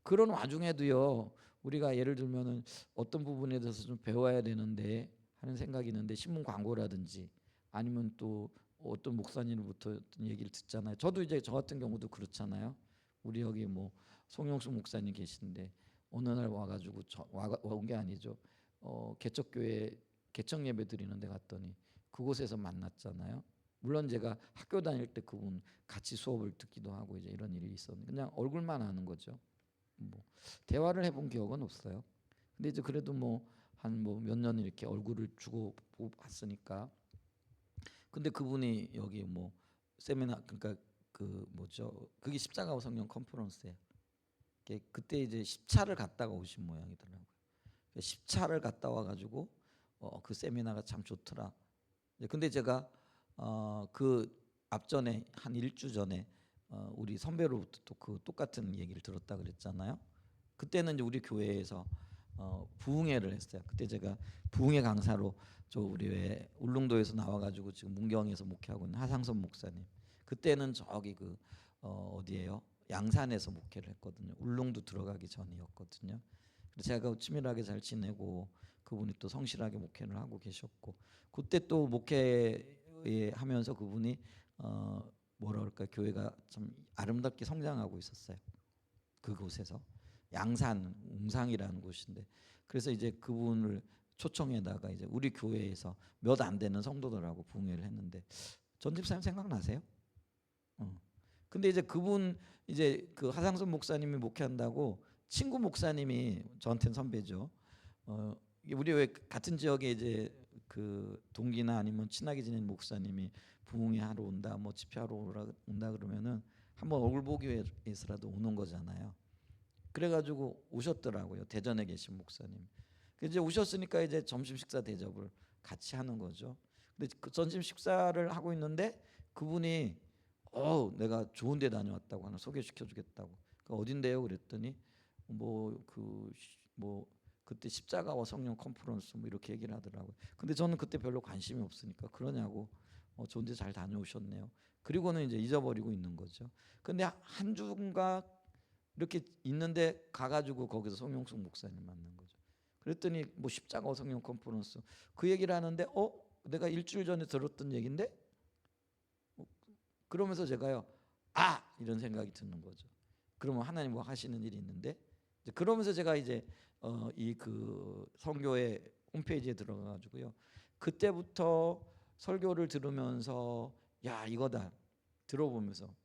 그런 와중에도요, 우리가 예를 들면은 어떤 부분에 대해서 좀 배워야 되는데 하는 생각이 있는데 신문 광고라든지 아니면 또 어떤 목사님으로부터 어떤 얘기를 듣잖아요. 저도 이제 저 같은 경우도 그렇잖아요. 우리 여기 뭐 송영수 목사님 계신데 어느 날 와가지고 온 게 아니죠. 개척교회 개척 예배 드리는 데 갔더니 그곳에서 만났잖아요. 물론 제가 학교 다닐 때 그분 같이 수업을 듣기도 하고 이제 이런 일이 있었는데 그냥 얼굴만 아는 거죠. 뭐 대화를 해본 기억은 없어요. 근데 이제 그래도 뭐 한 뭐 몇 년 이렇게 얼굴을 주고 보고 봤으니까. 근데 그분이 여기 뭐 세미나, 그러니까 그 뭐죠, 그게 십자가 성령 컨퍼런스예요. 그때 이제 10차를 갔다가 오신 모양이더라고요. 10차를 갔다 와가지고 그 세미나가 참 좋더라. 근데 제가 그 앞전에 한 일주 전에 우리 선배로부터 또 그 똑같은 얘기를 들었다 그랬잖아요. 그때는 이제 우리 교회에서 부흥회를 했어요. 그때 제가 부흥회 강사로 저 우리 왜 울릉도에서 나와가지고 지금 문경에서 목회하고 있는 하상선 목사님. 그때는 저기 그 어디예요? 양산에서 목회를 했거든요. 울릉도 들어가기 전이었거든요. 그래서 제가 친밀하게 잘 지내고 그분이 또 성실하게 목회를 하고 계셨고 그때 또 목회 하면서 그분이 뭐라 그럴까 교회가 참 아름답게 성장하고 있었어요. 그곳에서 양산 웅상이라는 곳인데 그래서 이제 그분을 초청에다가 이제 우리 교회에서 몇 안 되는 성도들하고 부흥회를 했는데 전집사님 생각나세요? 근데 이제 그분 이제 그 하상선 목사님이 목회한다고 친구 목사님이 저한테는 선배죠. 우리 왜 같은 지역에 이제 그 동기나 아니면 친하게 지낸 목사님이 부흥회 하러 온다, 뭐 집회하러 온다 그러면은 한번 얼굴 보기 위해서라도 오는 거잖아요. 그래가지고 오셨더라고요. 대전에 계신 목사님. 이제 오셨으니까 이제 점심 식사 대접을 같이 하는 거죠. 근데 그 점심 식사를 하고 있는데 그분이 내가 좋은 데 다녀왔다고 하나 소개시켜 주겠다고. 어딘데요? 그랬더니 뭐 그때 십자가와 성령 컨퍼런스 뭐 이렇게 얘기를 하더라고요. 근데 저는 그때 별로 관심이 없으니까 그러냐고 좋은 데 잘 다녀오셨네요. 그리고는 이제 잊어버리고 있는 거죠. 근데 한 주인가 이렇게 있는데 가가지고 거기서 송영숙 목사님 만난 거죠. 그랬더니 뭐 십자가 성령 컨퍼런스 그 얘기를 하는데 내가 일주일 전에 들었던 얘긴데 그러면서 제가요 이런 생각이 드는 거죠. 그러면 하나님 뭐 하시는 일이 있는데 그러면서 제가 이제 이 그 선교회 홈페이지에 들어가가지고요 그때부터 설교를 들으면서 야 이거다 들어보면서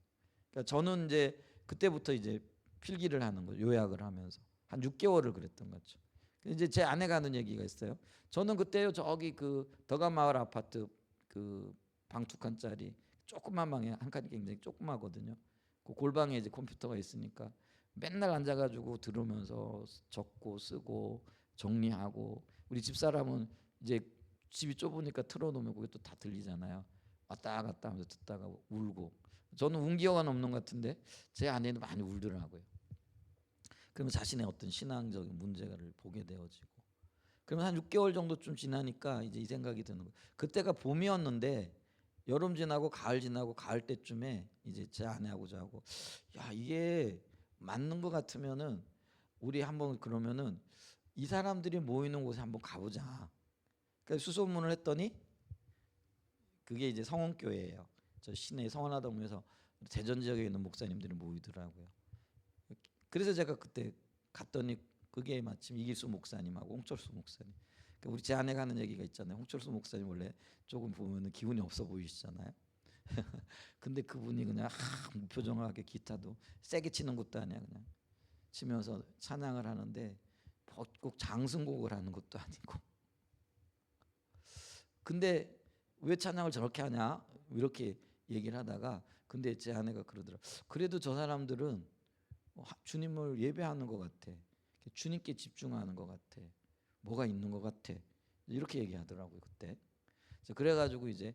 그러니까 저는 이제 그때부터 이제 필기를 하는 거죠. 요약을 하면서 한 6개월을 그랬던 거죠. 이제 제 아내가 하는 얘기가 있어요. 저는 그때요 저기 그 덕암마을 아파트 그 방 2칸짜리 조그만 방에 한 칸이 굉장히 조그마거든요. 그 골방에 이제 컴퓨터가 있으니까 맨날 앉아가지고 들으면서 적고 쓰고 정리하고 우리 집사람은 이제 집이 좁으니까 틀어놓으면 그게 또 다 들리잖아요. 왔다 갔다 하면서 듣다가 울고 저는 운 기어가 없는 것 같은데 제 아내는 많이 울더라고요. 그러면 자신의 어떤 신앙적인 문제를 보게 되어지고 그러면 한 6개월 정도쯤 지나니까 이제 이 생각이 드는 거예요. 그때가 봄이었는데 여름 지나고 가을 지나고 가을 때쯤에 이제 제 아내하고 저하고 야 이게 맞는 것 같으면은 우리 한번 그러면은 이 사람들이 모이는 곳에 한번 가보자. 그래서 수소문을 했더니 그게 이제 성원교회예요. 저 시내 성원하동에서 대전 지역에 있는 목사님들이 모이더라고요. 그래서 제가 그때 갔더니 그게 마침 이길수 목사님하고 홍철수 목사님. 그러니까 우리 제 아내가 하는 얘기가 있잖아요. 홍철수 목사님 원래 조금 보면은 기운이 없어 보이시잖아요. 근데 그분이 그냥 무표정하게 기타도 세게 치는 것도 아니야 그냥 치면서 찬양을 하는데 꼭 장승곡을 하는 것도 아니고 근데 왜 찬양을 저렇게 하냐 이렇게 얘기를 하다가 근데 제 아내가 그러더라. 그래도 저 사람들은 주님을 예배하는 것 같아. 주님께 집중하는 것 같아. 뭐가 있는 것 같아. 이렇게 얘기하더라고요 그때. 그래가지고 이제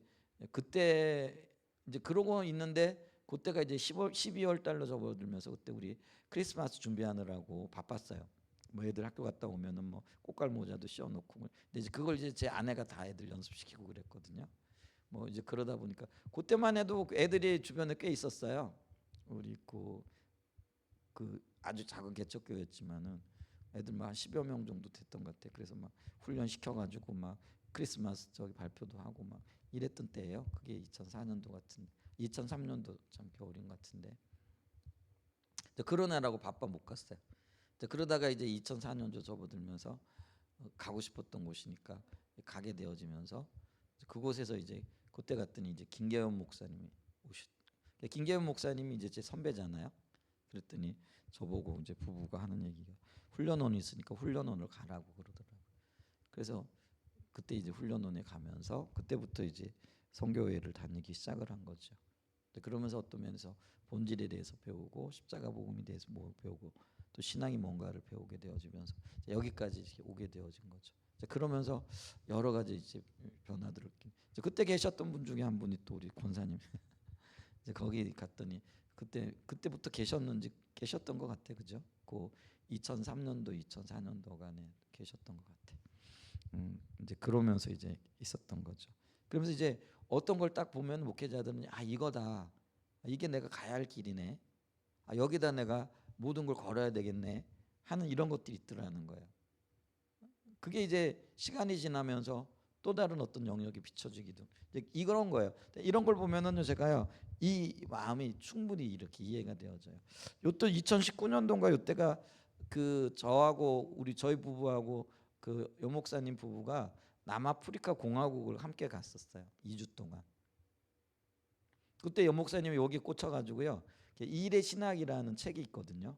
그때 이제 그러고 있는데 그때가 이제 12월 달로 접어들면서 그때 우리 크리스마스 준비하느라고 바빴어요. 뭐 애들 학교 갔다 오면은 뭐 꽃갈 모자도 씌워놓고 근데 이제 그걸 이제 제 아내가 다 애들 연습시키고 그랬거든요. 뭐 이제 그러다 보니까 그때만 해도 애들이 주변에 꽤 있었어요. 우리 그 아주 작은 개척교회였지만은 애들 막 한 10여 명 정도 됐던 것 같아. 그래서 막 훈련 시켜가지고 막 크리스마스 저기 발표도 하고 막 이랬던 때예요. 그게 2004년도 같은데 2003년도 참 겨울인 것 같은데 그러느라고 바빠 못 갔어요. 그러다가 이제 2004년도 접어들면서 가고 싶었던 곳이니까 가게 되어지면서 그곳에서 이제 그때 갔더니 이제 김계현 목사님이 김계현 목사님이 이제 제 선배잖아요. 그랬더니 저보고 이제 부부가 하는 얘기가 훈련원이 있으니까 훈련원을 가라고 그러더라고요. 그래서 그때 이제 훈련원에 가면서 그때부터 이제 선교회를 다니기 시작을 한 거죠. 그러면서 어떤 면에서 본질에 대해서 배우고 십자가 복음에 대해서 뭐 배우고 또 신앙이 뭔가를 배우게 되어지면서 여기까지 이렇게 오게 되어진 거죠. 그러면서 여러 가지 이제 변화들을 그때 계셨던 분 중에 한 분이 또 우리 권사님 이제 거기 갔더니 그때부터 계셨던 것 같아, 그죠? 그 2003년도 2004년도간에 계셨던 것 같아. 이제 그러면서 이제 있었던 거죠. 그러면서 이제 어떤 걸 딱 보면 목회자들은 이거다, 이게 내가 가야 할 길이네, 여기다 내가 모든 걸 걸어야 되겠네 하는 이런 것들이 있더라는 거예요. 그게 이제 시간이 지나면서 또 다른 어떤 영역이 비춰지기도 이제 이런 거예요. 이런 걸 보면은요, 제가요 이 마음이 충분히 이렇게 이해가 되어져요. 요또 2019년도인가 요때가 저하고 저희 부부하고 여 목사님 부부가 남아프리카 공화국을 함께 갔었어요. 2주 동안. 그때 여 목사님이 여기 꽂혀가지고요, 일의 신학이라는 책이 있거든요.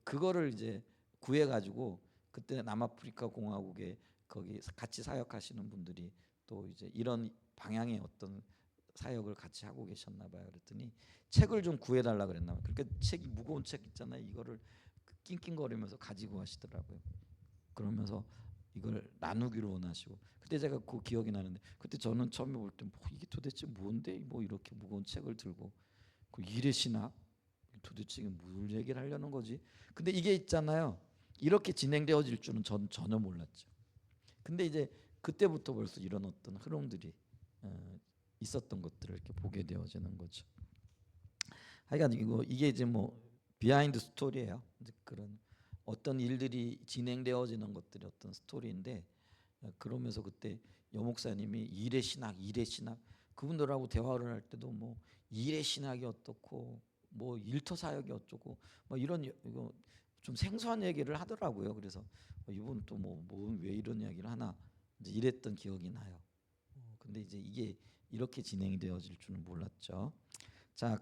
그거를 이제 구해가지고 그때 남아프리카 공화국에 거기 같이 사역하시는 분들이 또 이제 이런 방향의 어떤 사역을 같이 하고 계셨나 봐요. 그랬더니 책을 좀 구해달라 그랬나 봐요. 그러니까 책이 무거운 책 있잖아요. 이거를 낑낑거리면서 가지고 하시더라고요. 그러면서 이걸 나누기로 원하시고, 그때 제가 그 기억이 나는데, 그때 저는 처음에 볼 때 이게 도대체 뭔데 뭐 이렇게 무거운 책을 들고 그 일의 신학, 도대체 이게 뭘 얘기를 하려는 거지? 근데 이게 있잖아요, 이렇게 진행되어질 줄은 전 전혀 몰랐죠. 근데 이제 그때부터 벌써 이런 어떤 흐름들이 있었던 것들을 이렇게 보게 되어지는 거죠. 하여간 이게 이제 뭐 비하인드 스토리예요. 이제 그런 어떤 일들이 진행되어지는 것들이 어떤 스토리인데, 그러면서 그때 여 목사님이 일의 신학 그분들하고 대화를 할 때도 뭐 일의 신학이 어떻고 뭐 일터 사역이 어쩌고 뭐 이런 이거 좀 생소한 얘기를 하더라고요. 그래서 이분 또 뭐 왜 이런 이야기를 하나 이제 이랬던 기억이 나요. 근데 이제 이게 이렇게 진행이 되어질 줄은 몰랐죠. 자,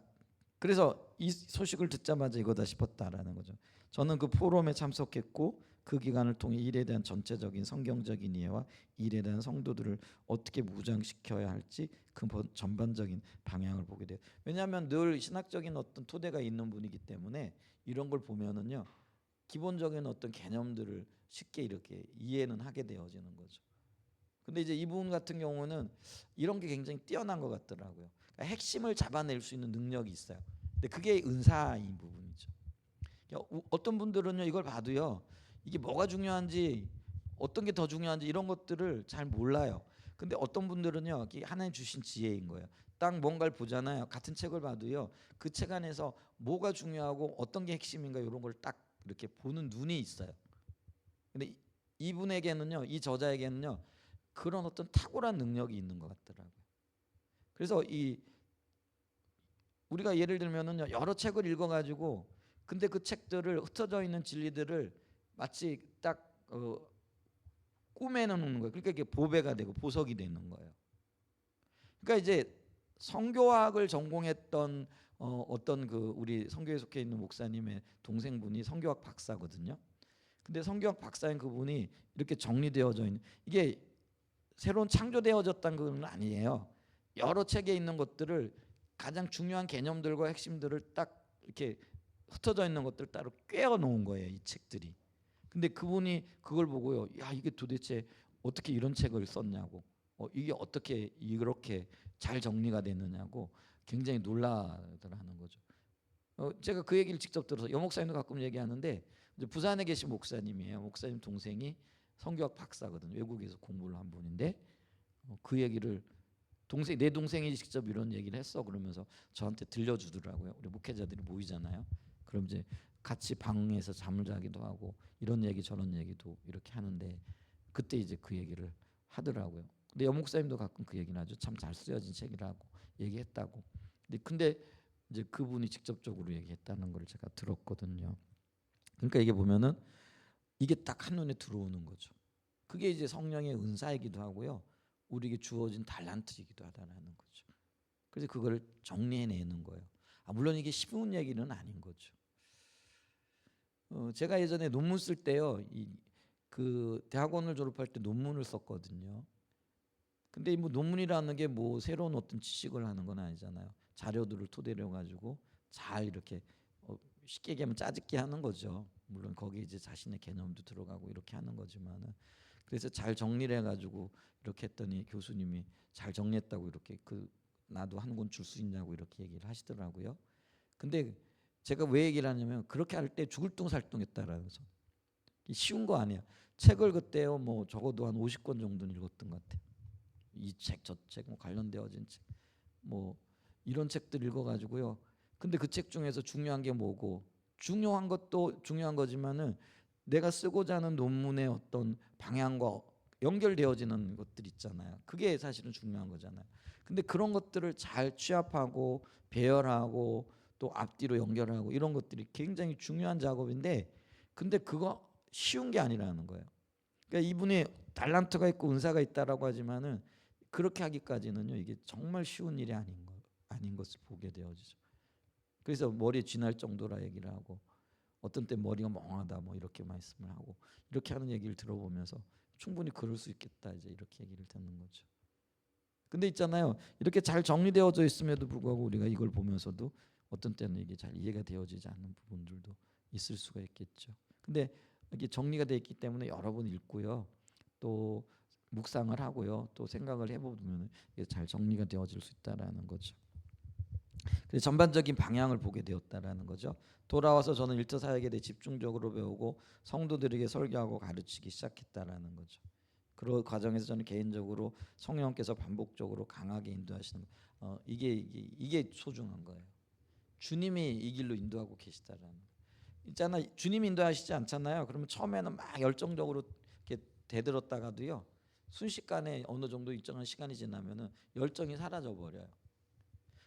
그래서 이 소식을 듣자마자 이거다 싶었다라는 거죠. 저는 그 포럼에 참석했고 그 기간을 통해 일에 대한 전체적인 성경적인 이해와 일에 대한 성도들을 어떻게 무장시켜야 할지 그 전반적인 방향을 보게 돼요. 왜냐하면 늘 신학적인 어떤 토대가 있는 분이기 때문에 이런 걸 보면은요, 기본적인 어떤 개념들을 쉽게 이렇게 이해는 하게 되어지는 거죠. 근데 이제 이분 같은 경우는 이런 게 굉장히 뛰어난 것 같더라고요. 그러니까 핵심을 잡아낼 수 있는 능력이 있어요. 근데 그게 은사인 부분이죠. 그러니까 어떤 분들은요, 이걸 봐도요, 이게 뭐가 중요한지, 어떤 게 더 중요한지 이런 것들을 잘 몰라요. 근데 어떤 분들은요, 이게 하나님 주신 지혜인 거예요. 딱 뭔가를 보잖아요. 같은 책을 봐도요, 그 책 안에서 뭐가 중요하고 어떤 게 핵심인가 이런 걸 딱 이렇게 보는 눈이 있어요. 근데 이분에게는요, 이 저자에게는요, 그런 어떤 탁월한 능력이 있는 것 같더라고요. 그래서 우리가 예를 들면은요, 여러 책을 읽어가지고 근데 그 책들을 흩어져 있는 진리들을 마치 딱 꾸며놓는 거예요. 그러니까 이게 보배가 되고 보석이 되는 거예요. 그러니까 이제 성교학을 전공했던 어떤 우리 성교에 속해 있는 목사님의 동생분이 성교학 박사거든요. 근데 성교학 박사인 그분이 이렇게 정리되어져 있는, 이게 새로운 창조되어졌다는 건 아니에요. 여러 책에 있는 것들을 가장 중요한 개념들과 핵심들을 딱 이렇게 흩어져 있는 것들을 따로 꿰어 놓은 거예요, 이 책들이. 근데 그분이 그걸 보고요, 야, 이게 도대체 어떻게 이런 책을 썼냐고, 이게 어떻게 이렇게 잘 정리가 됐느냐고 굉장히 놀라더라는 거죠. 제가 그 얘기를 직접 들어서 여 목사님도 가끔 얘기하는데, 이제 부산에 계신 목사님이에요. 목사님 동생이 성교학 박사거든요. 외국에서 공부를 한 분인데, 그 얘기를 내 동생이 직접 이런 얘기를 했어 그러면서 저한테 들려주더라고요. 우리 목회자들이 모이잖아요. 그럼 이제 같이 방에서 잠을 자기도 하고 이런 얘기 저런 얘기도 이렇게 하는데, 그때 이제 그 얘기를 하더라고요. 근데 여 목사님도 가끔 그 얘기는 하죠. 참 잘 쓰여진 책이라고 얘기했다고. 근데 이제 그분이 직접적으로 얘기했다는 걸 제가 들었거든요. 그러니까 이게 보면은 이게 딱 한눈에 들어오는 거죠. 그게 이제 성령의 은사이기도 하고요, 우리에게 주어진 달란트이기도 하다는 거죠. 그래서 그걸 정리해내는 거예요. 물론 이게 쉬운 얘기는 아닌 거죠. 제가 예전에 논문 쓸 때요, 그 대학원을 졸업할 때 논문을 썼거든요. 근데 뭐 논문이라는 게 뭐 새로운 어떤 지식을 하는 건 아니잖아요. 자료들을 토대로 가지고 잘 이렇게 쉽게 얘기하면 짜집기 하는 거죠. 물론 거기 이제 자신의 개념도 들어가고 이렇게 하는 거지만은, 그래서 잘 정리를 해가지고 이렇게 했더니 교수님이 잘 정리했다고 이렇게 나도 한 권 줄 수 있냐고 이렇게 얘기를 하시더라고요. 근데 제가 왜 얘기를 하냐면 그렇게 할 때 죽을 둥살둥했다라고 해서 쉬운 거 아니야. 책을 그때요 뭐 적어도 한 50권 정도는 읽었던 것 같아요. 이 책 저 책 뭐 관련되어진 책 뭐 이런 책들 읽어가지고요. 근데 그 책 중에서 중요한 게 뭐고, 중요한 것도 중요한 거지만은 내가 쓰고자 하는 논문의 어떤 방향과 연결되어지는 것들 있잖아요. 그게 사실은 중요한 거잖아요. 근데 그런 것들을 잘 취합하고 배열하고 또 앞뒤로 연결하고 이런 것들이 굉장히 중요한 작업인데, 근데 그거 쉬운 게 아니라는 거예요. 그러니까 이분이 달란트가 있고 은사가 있다라고 하지만은 그렇게 하기까지는요 이게 정말 쉬운 일이 아닌 것을 보게 되어지죠. 그래서 머리에 쥐날 정도라 얘기를 하고, 어떤 때 머리가 멍하다 뭐 이렇게 말씀을 하고, 이렇게 하는 얘기를 들어보면서 충분히 그럴 수 있겠다 이제 이렇게 얘기를 듣는 거죠. 근데 있잖아요, 이렇게 잘 정리되어져 있음에도 불구하고 우리가 이걸 보면서도 어떤 때는 이게 잘 이해가 되어지지 않는 부분들도 있을 수가 있겠죠. 근데 이게 정리가 되어 있기 때문에 여러 번 읽고요, 또 묵상을 하고요, 또 생각을 해보면 이게 잘 정리가 되어질 수 있다라는 거죠. 그래서 전반적인 방향을 보게 되었다라는 거죠. 돌아와서 저는 일터 사역에 대해 집중적으로 배우고 성도들에게 설교하고 가르치기 시작했다라는 거죠. 그 과정에서 저는 개인적으로 성령께서 반복적으로 강하게 인도하시는 이게 소중한 거예요. 주님이 이 길로 인도하고 계시다라는 있잖아. 주님이 인도하시지 않잖아요. 그러면 처음에는 막 열정적으로 이렇게 대들었다가도요, 순식간에 어느 정도 일정한 시간이 지나면은 열정이 사라져 버려요.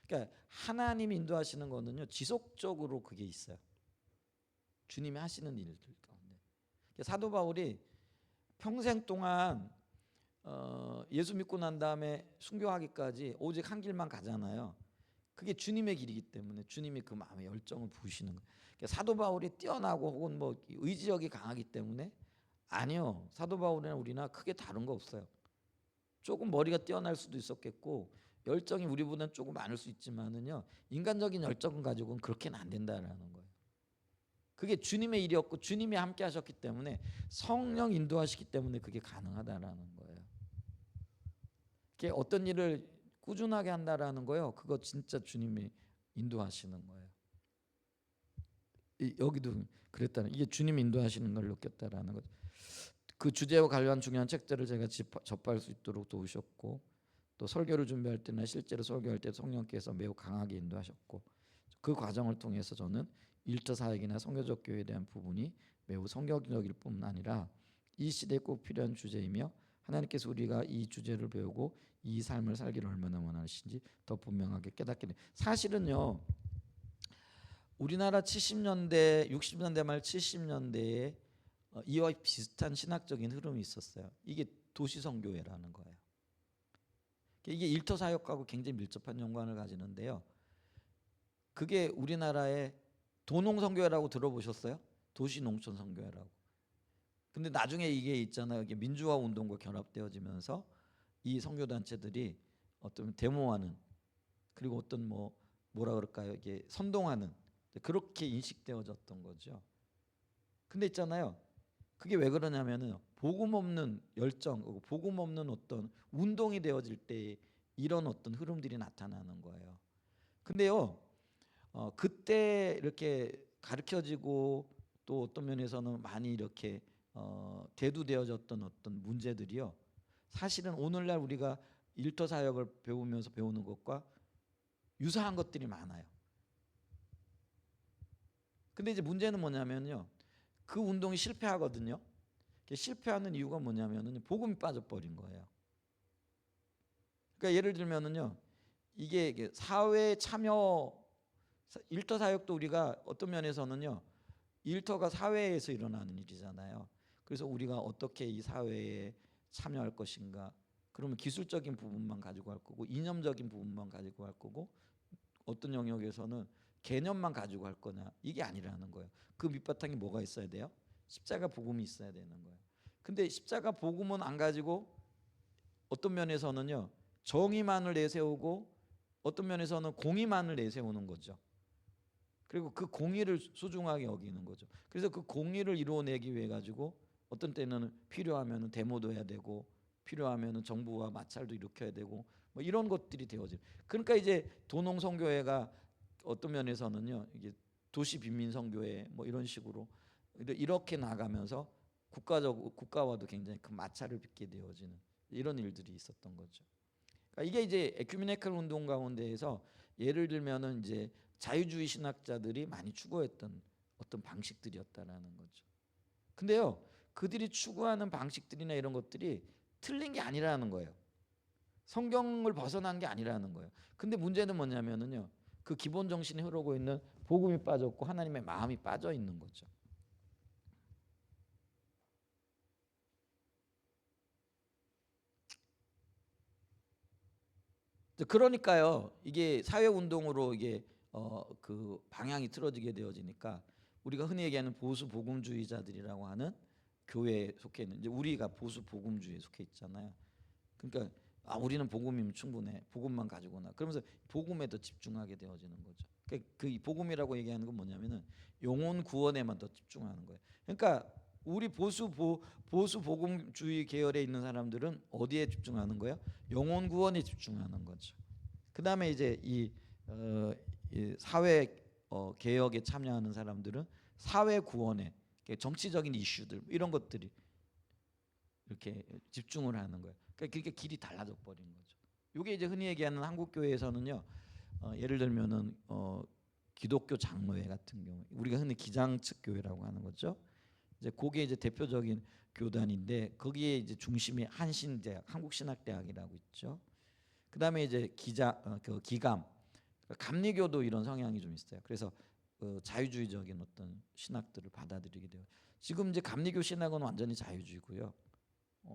그러니까 하나님이 인도하시는 거는요 지속적으로 그게 있어요. 주님이 하시는 일들 가운데. 사도 바울이 평생 동안 예수 믿고 난 다음에 순교하기까지 오직 한 길만 가잖아요. 그게 주님의 길이기 때문에 주님이 그 마음에 열정을 부으시는 거예요. 그러니까 사도 바울이 뛰어나고 혹은 뭐 의지력이 강하기 때문에 아니요. 사도 바울이나 우리나 크게 다른 거 없어요. 조금 머리가 뛰어날 수도 있었겠고 열정이 우리보다는 조금 많을 수 있지만은요, 인간적인 열정을 가지고는 그렇게는 안 된다라는 거예요. 그게 주님의 일이었고 주님이 함께 하셨기 때문에, 성령 인도하시기 때문에 그게 가능하다라는 거예요. 그게 어떤 일을 꾸준하게 한다라는 거예요. 그거 진짜 주님이 인도하시는 거예요. 여기도 그랬다는, 이게 주님이 인도하시는 걸 느꼈다라는 거죠. 그 주제와 관련 중요한 책들을 제가 접할 수 있도록 도우셨고, 또 설교를 준비할 때나 실제로 설교할 때 성령께서 매우 강하게 인도하셨고, 그 과정을 통해서 저는 일터 사역이나 선교적 교회에 대한 부분이 매우 성경적일 뿐만 아니라 이 시대에 꼭 필요한 주제이며 하나님께서 우리가 이 주제를 배우고 이 삶을 살기를 얼마나 원하시는지 더 분명하게 깨닫게 돼요. 사실은요, 우리나라 70년대 60년대 말 70년대에 이와 비슷한 신학적인 흐름이 있었어요. 이게 도시선교회라는 거예요. 이게 일터 사역하고 굉장히 밀접한 연관을 가지는데요. 그게 우리나라의 도농선교회라고 들어보셨어요? 도시농촌선교회라고. 근데 나중에 이게 있잖아요. 이게 민주화 운동과 결합되어지면서 이 선교단체들이 어떤 데모하는, 그리고 어떤 뭐라 그럴까요? 이게 선동하는, 그렇게 인식되어졌던 거죠. 근데 있잖아요. 그게 왜 그러냐면은 복음 없는 열정, 복음 없는 어떤 운동이 되어질 때 이런 어떤 흐름들이 나타나는 거예요. 근데요, 그때 이렇게 가르쳐지고 또 어떤 면에서는 많이 이렇게 대두되어졌던 어떤 문제들이요, 사실은 오늘날 우리가 일터 사역을 배우면서 배우는 것과 유사한 것들이 많아요. 근데 이제 문제는 뭐냐면요, 그 운동이 실패하거든요. 실패하는 이유가 뭐냐면은 복음이 빠져버린 거예요. 그러니까 예를 들면은요, 이게 사회 참여, 일터 사역도 우리가 어떤 면에서는요, 일터가 사회에서 일어나는 일이잖아요. 그래서 우리가 어떻게 이 사회에 참여할 것인가, 그러면 기술적인 부분만 가지고 할 거고 이념적인 부분만 가지고 할 거고 어떤 영역에서는 개념만 가지고 할 거냐, 이게 아니라는 거예요. 그 밑바탕에 뭐가 있어야 돼요? 십자가 복음이 있어야 되는 거예요. 근데 십자가 복음은 안 가지고 어떤 면에서는요, 정의만을 내세우고 어떤 면에서는 공의만을 내세우는 거죠. 그리고 그 공의를 소중하게 여기는 거죠. 그래서 그 공의를 이루어내기 위해 가지고 어떤 때는 필요하면은 데모도 해야 되고 필요하면은 정부와 마찰도 일으켜야 되고 뭐 이런 것들이 되어져. 그러니까 이제 도농 선교회가 어떤 면에서는요 이게 도시 빈민 선교회 뭐 이런 식으로 이렇게 나가면서 국가와도 굉장히 큰 마찰을 빚게 되어지는 이런 일들이 있었던 거죠. 그러니까 이게 이제 에큐메니컬 운동 가운데에서 예를 들면은 이제 자유주의 신학자들이 많이 추구했던 어떤 방식들이었다라는 거죠. 근데요, 그들이 추구하는 방식들이나 이런 것들이 틀린 게 아니라는 거예요. 성경을 벗어난 게 아니라는 거예요. 근데 문제는 뭐냐면은요, 그 기본 정신이 흐르고 있는 복음이 빠졌고 하나님의 마음이 빠져 있는 거죠. 그러니까요, 이게 사회 운동으로 이게 그 방향이 틀어지게 되어지니까 우리가 흔히 얘기하는 보수 복음주의자들이라고 하는 교회에 속해 있는 이제 우리가 보수 복음주의에 속해 있잖아요. 그러니까 우리는 복음이면 충분해. 복음만 가지고나. 그러면서 복음에 더 집중하게 되어지는 거죠. 그 복음이라고 얘기하는 건 뭐냐면은 영혼 구원에만 더 집중하는 거예요. 그러니까 우리 보수 복음주의 계열에 있는 사람들은 어디에 집중하는 거예요? 영혼 구원에 집중하는 거죠. 그다음에 이제 이 사회 개혁에 참여하는 사람들은 사회 구원에 정치적인 이슈들 이런 것들이 이렇게 집중을 하는 거예요. 그러니까 그게 길이 달라져 버린 거죠. 이게 이제 흔히 얘기하는 한국 교회에서는요. 예를 들면은 기독교 장로회 같은 경우 우리가 흔히 기장측 교회라고 하는 거죠. 이제 그게 이제 대표적인 교단인데 거기에 이제 중심이 한신대학, 한국신학대학이라고 있죠. 그다음에 이제 그 기감, 감리교도 이런 성향이 좀 있어요. 그래서 자유주의적인 어떤 신학들을 받아들이게 돼요. 지금 이제 감리교 신학은 완전히 자유주의고요.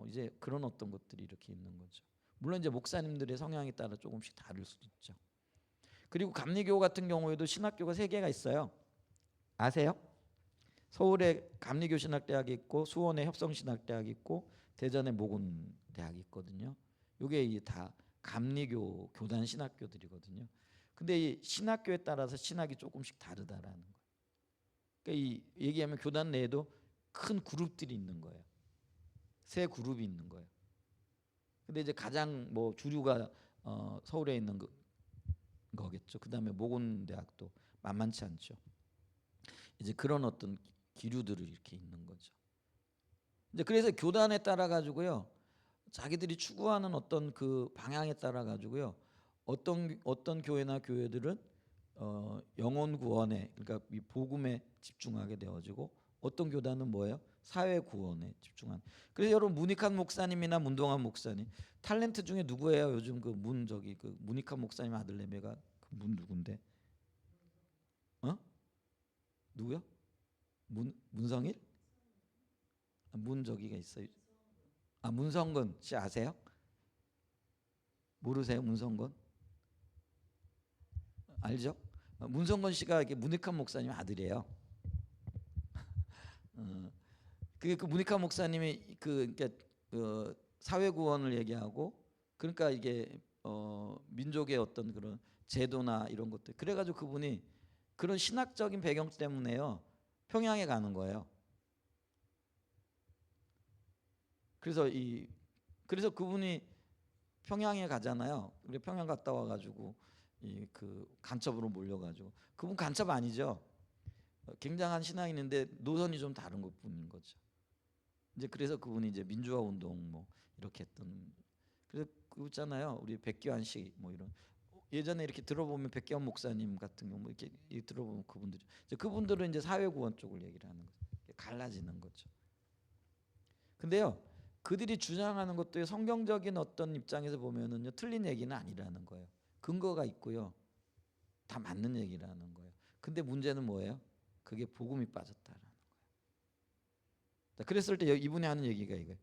이제 그런 어떤 것들이 이렇게 있는 거죠. 물론 이제 목사님들의 성향에 따라 조금씩 다를 수도 있죠. 그리고 감리교 같은 경우에도 신학교가 세 개가 있어요. 아세요? 서울에 감리교 신학대학이 있고 수원에 협성신학대학이 있고 대전에 모군대학이 있거든요. 이게 다 감리교 교단 신학교들이거든요. 근데 이 신학교에 따라서 신학이 조금씩 다르다라는 거예요. 그러니까 이 얘기하면 교단 내에도 큰 그룹들이 있는 거예요. 세 그룹이 있는 거예요. 근데 이제 가장 뭐 주류가 서울에 있는 거겠죠. 그다음에 모곤대학도 만만치 않죠. 이제 그런 어떤 기류들이 이렇게 있는 거죠. 이제 그래서 교단에 따라 가지고요. 자기들이 추구하는 어떤 그 방향에 따라 가지고요. 어떤 교회나 교회들은 영혼 구원에 그러니까 이 복음에 집중하게 되어지고 어떤 교단은 뭐예요? 사회 구원에 집중한. 그래서 여러분 문익환 목사님이나 문동환 목사님 탤런트 중에 누구예요? 요즘 그 문익환 목사님 아들내미가 그 누군데? 누구요? 문성일? 문저기가 있어요. 문성근 씨 아세요? 모르세요? 문성근? 알죠? 문성근 씨가 문익환 목사님 아들이에요. 그 문익환 목사님이 그러니까 사회 구원을 얘기하고 그러니까 이게 민족의 어떤 그런 제도나 이런 것들 그래가지고 그분이 그런 신학적인 배경 때문에요 평양에 가는 거예요. 그래서 그분이 평양에 가잖아요. 우리 평양 갔다 와가지고 그 간첩으로 몰려가지고 그분 간첩 아니죠. 굉장한 신앙인인데 노선이 좀 다른 것뿐인 거죠. 이제 그래서 그분이 이제 민주화 운동 뭐 이렇게 했던 그래서 그 있잖아요. 우리 백기환 씨 뭐 이런 예전에 이렇게 들어보면 백기환 목사님 같은 경우 뭐 이렇게 들어보면 그분들은 이제 사회구원 쪽을 얘기를 하는 거죠. 갈라지는 거죠. 근데요. 그들이 주장하는 것도 성경적인 어떤 입장에서 보면은요 틀린 얘기는 아니라는 거예요. 근거가 있고요. 다 맞는 얘기라는 거예요. 근데 문제는 뭐예요? 그게 복음이 빠졌다라는 거예요. 그랬을 때 이분이 하는 얘기가 이거예요.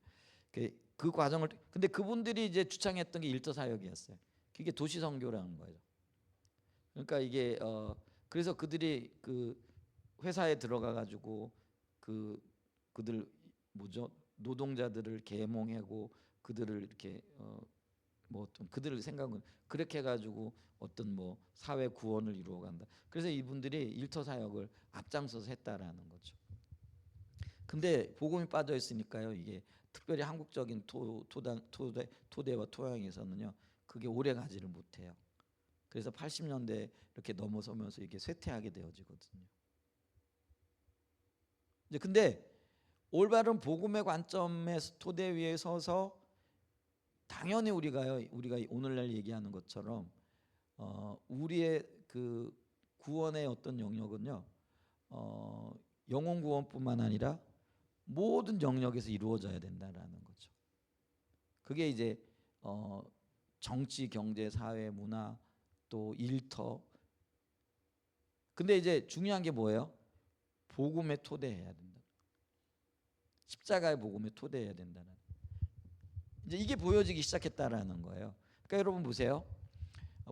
그 과정을 근데 그분들이 이제 주창했던 게 일터 사역이었어요. 그게 도시 선교라는 거예요. 그러니까 이게 그래서 그들이 그 회사에 들어가 가지고 그들 뭐죠? 노동자들을 계몽하고 그들을 이렇게 뭐 어떤 그들의 생각은 그렇게 해가지고 어떤 뭐 사회 구원을 이루어간다. 그래서 이분들이 일터 사역을 앞장서서 했다라는 거죠. 근데 복음이 빠져 있으니까요. 이게 특별히 한국적인 토대와 토양에서는요. 그게 오래 가지를 못해요. 그래서 80년대 이렇게 넘어서면서 이게 쇠퇴하게 되어지거든요. 이제 근데 올바른 복음의 관점의 토대 위에 서서 당연히 우리가 오늘날 얘기하는 것처럼 우리의 그 구원의 어떤 영역은요. 영혼 구원뿐만 아니라 모든 영역에서 이루어져야 된다라는 거죠. 그게 이제 정치, 경제, 사회, 문화 또 일터. 근데 이제 중요한 게 뭐예요? 복음의 토대해야 된다. 십자가의 복음의 토대해야 된다는. 이제 이게 보여지기 시작했다라는 거예요. 그러니까 여러분 보세요.